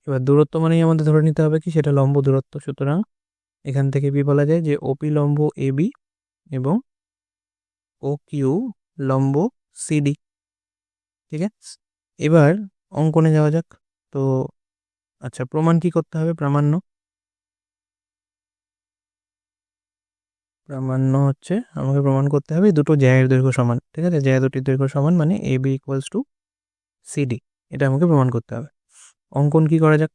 এবার দূরত্ব মানেই আমাদের ধরে নিতে হবে কি, সেটা লম্ব দূরত্ব। সুতরাং এখান থেকে বি বলা যায় যে ওপি লম্ব এবি এবং ও কিউ লম্ব সিডি, ঠিক আছে। এবার অঙ্কনে যাওয়া যাক। তো আচ্ছা, প্রমাণ কি করতে হবে, প্রামাণ্য হচ্ছে আমাকে প্রমাণ করতে হবে দুটো জ্যায়ের দৈর্ঘ্য সমান, ঠিক আছে। জ্যা দুটির দৈর্ঘ্য সমান মানে এ বি ইকুয়ালস টু সিডি, এটা আমাকে প্রমাণ করতে হবে। অঙ্কন কি করা যাক,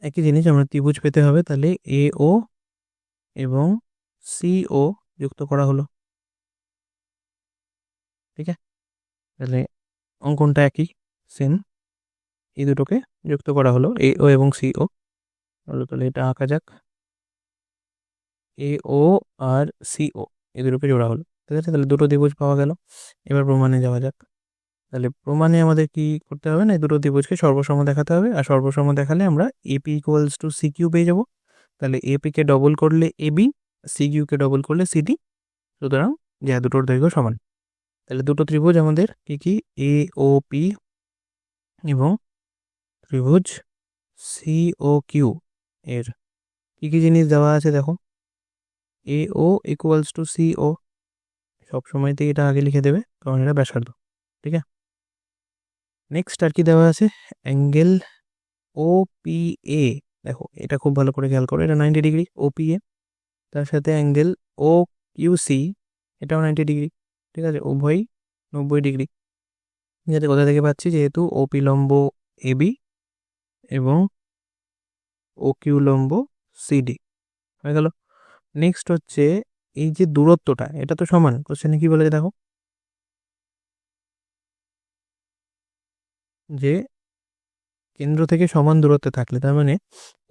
একই জিনিস, আমরা ত্রিভুজ পেতে হবে, তাহলে এ ও এবং সি ও যুক্ত করা হলো, ঠিক আছে। তাহলে অঙ্কনটা একই, সেম, এই দুটোকে যুক্ত করা হলো, এ ও এবং সি ও হলো। তাহলে এটা আঁকা যাক, এ ও আর সি ও এই দুটোকে জোড়া হলো, ঠিক আছে। তাহলে দুটো ত্রিভুজ পাওয়া গেল। এবার প্রমাণে যাওয়া যাক। তাহলে প্রমাণে আমাদের কি করতে হবে না, এই দুটো ত্রিভুজকে সর্বসম দেখাতে হবে, আর সর্বসম দেখালে আমরা AP equals to C Q পেয়ে যাবো। তাহলে এপিকে ডবল করলে এবি, সি কিউকে ডবল করলে সিডি, সুতরাং যা দুটোর দৈর্ঘ্য সমান। তাহলে দুটো ত্রিভুজ আমাদের কি কি, এ ও পি এবং ত্রিভুজ সি ও কিউ এর কি কি জিনিস দেওয়া আছে দেখো, এ ও ইকুয়ালস টু সি ও, সবসময়তেই এটা আগে লিখে দেবে কারণ এটা ব্যাসার্ধ, ঠিক আছে। নেক্সট আর কি দেওয়া আছে, অ্যাঙ্গেল ও পি এ, দেখো এটা খুব ভালো করে খেয়াল করো, এটা 90 ডিগ্রি ও পি এ, তার সাথে অ্যাঙ্গেল ও কিউ সি, এটাও 90 ডিগ্রি, ঠিক আছে, উভয়ই 90 ডিগ্রি। যাতে কোথা থেকে পাচ্ছি, যেহেতু ওপি লম্ব এবি এবং ও কিউ লম্ব সিডি, হয়ে গেল। নেক্সট হচ্ছে এই যে দূরত্বটা, এটা তো সমান, কোশ্চেনে কি বলেছে দেখো, যে কেন্দ্র থেকে সমান দূরত্বে থাকলে, তার মানে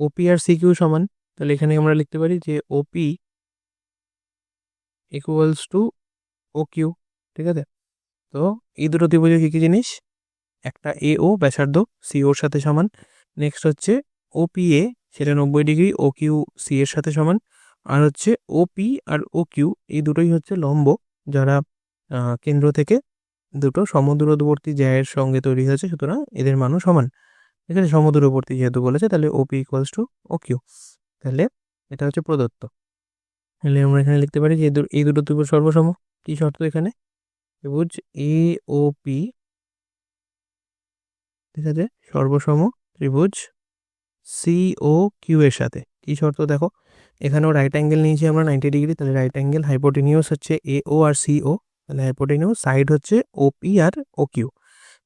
ওপি আর সি কিউ সমান, তাহলে এখানে আমরা লিখতে পারি যে ওপি ইকুয়ালস টু ও কিউ, ঠিক আছে। তো এই দুটো ত্রিভুজের কী কী জিনিস, একটা এ ও ব্যাসার্ধ সি ওর সাথে সমান, নেক্সট হচ্ছে ওপি এ, সেটা 90 ডিগ্রি ও কিউ সি এর সাথে সমান, আর হচ্ছে ওপি আর ও কিউ এই দুটোই হচ্ছে লম্ব, যারা কেন্দ্র থেকে দুটো সমদূরবর্তী জ্যায়ের সঙ্গে তৈরি হয়েছে, সুতরাং এদের মানও সমান। এখানে সমদূরবর্তী যেহেতু বলেছে, তাহলে ওপি ইকুয়ালস টু ও কিউ, তাহলে এটা হচ্ছে প্রদত্ত। তাহলে আমরা এখানে লিখতে পারি যে এই দুটো ত্রিভুজ সর্বসম। কি শর্ত এখানে, ত্রিভুজ এ ও পি, ঠিক আছে, সর্বসম ত্রিভুজ সি ও কিউ এর সাথে। কি শর্ত দেখো, এখানেও রাইট অ্যাঙ্গেল নিয়েছি আমরা 90 ডিগ্রি, তাহলে রাইট অ্যাঙ্গেল হাইপোটেনিউস হচ্ছে এ ও আর সি ও, তাহলে হাইপোটেনিউস সাইড হচ্ছে O P R O Q,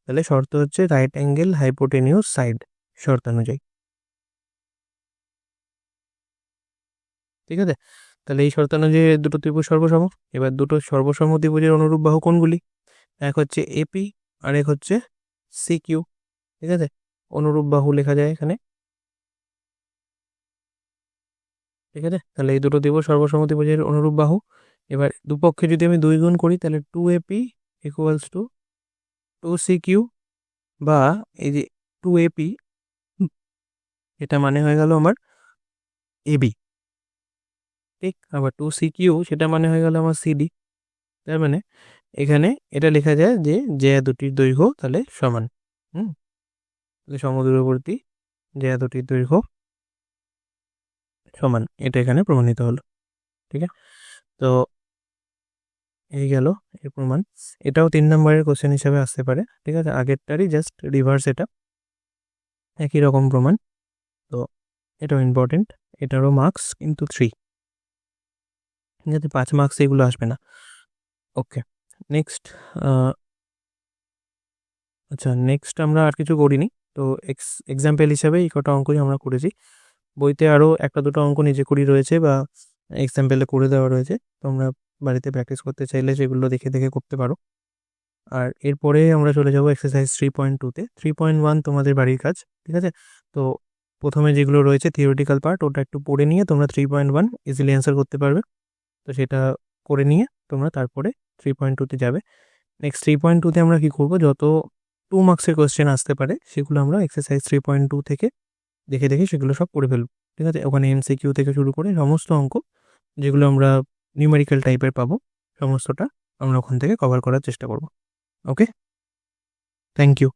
তাহলে শর্ত হচ্ছে রাইট অ্যাঙ্গেল হাইপোটেনিউস সাইড শর্তানুযায়ী, ঠিক আছে। তাহলে এই শর্তানুযায়ী দুটো ত্রিভুজ সর্বসম। এবার দুটো সর্বসম ত্রিভুজের অনুরূপ বাহু কোনগুলি, এক হচ্ছে এপি আর এক হচ্ছে সি কিউ, ঠিক আছে। অনুরূপ বাহু লেখা যায় এখানে, ঠিক আছে। তাহলে এই দুটো ত্রিভুজ সর্বসম ত্রিভুজের অনুরূপ বাহু। এবার দুপক্ষে যদি আমি 2 গুণ করি, তাহলে 2AP ইকুয়ালস টু 2CQ, বা এই যে 2AP, এটা মানে হয়ে গেল আমার এবি, ঠিক। আবার 2CQ সেটা মানে হয়ে গেল আমার সিডি। তার মানে এখানে এটা লেখা যায় যে জ্যা দুটির দৈর্ঘ্য তাহলে সমান, তাহলে সমদূরবর্তী জ্যা দুটির দৈর্ঘ্য সমান, এটা এখানে প্রমাণিত হলো, ঠিক আছে। তো এই গেল এর প্রমাণ। এটাও 3 নম্বরের কোশ্চেন হিসাবে আসতে পারে, ঠিক আছে, আগেরটারই জাস্ট রিভার্স, এটা একই রকম প্রমাণ। তো এটাও ইম্পর্টেন্ট, এটারও মার্কস কিন্তু 3, যাতে 5 মার্কস এগুলো আসবে না। ওকে, নেক্সট, আচ্ছা নেক্সট আমরা আর কিছু করিনি, তো এক্সাম্পল হিসাবে এই কটা অঙ্কই আমরা করেছি। বইতে আরও একটা দুটো অঙ্ক নিজে করি রয়েছে বা এক্সাম্পলে করে দেওয়া রয়েছে, তোমরা বাড়িতে প্র্যাকটিস করতে চাইলে সেগুলো দেখে দেখে করতে পারো। আর এরপরে আমরা চলে যাবো এক্সারসাইজ 3.2-তে। 3.1 তোমাদের বাড়ির কাজ, ঠিক আছে? তো প্রথমে যেগুলো রয়েছে থিওরিটিক্যাল পার্ট, ওটা একটু পড়ে নিয়ে তোমরা 3.1 ইজিলি অ্যান্সার করতে পারবে। তো সেটা করে নিয়ে তোমরা তারপরে 3.2-তে যাবে। নেক্সট 3.2-তে আমরা কী করবো, যত 2 মার্কসের কোয়েশ্চেন আসতে পারে সেগুলো আমরা এক্সারসাইজ 3.2 থেকে দেখে দেখে সেগুলো সব করে ফেলবো, ঠিক আছে? ওখানে MCQ থেকে শুরু করে সমস্ত অঙ্ক যেগুলো আমরা নিউমেরিক্যাল টাইপের পাবো, সমস্তটা আমরা ওখান থেকে কভার করার চেষ্টা করব। ওকে, থ্যাংক ইউ।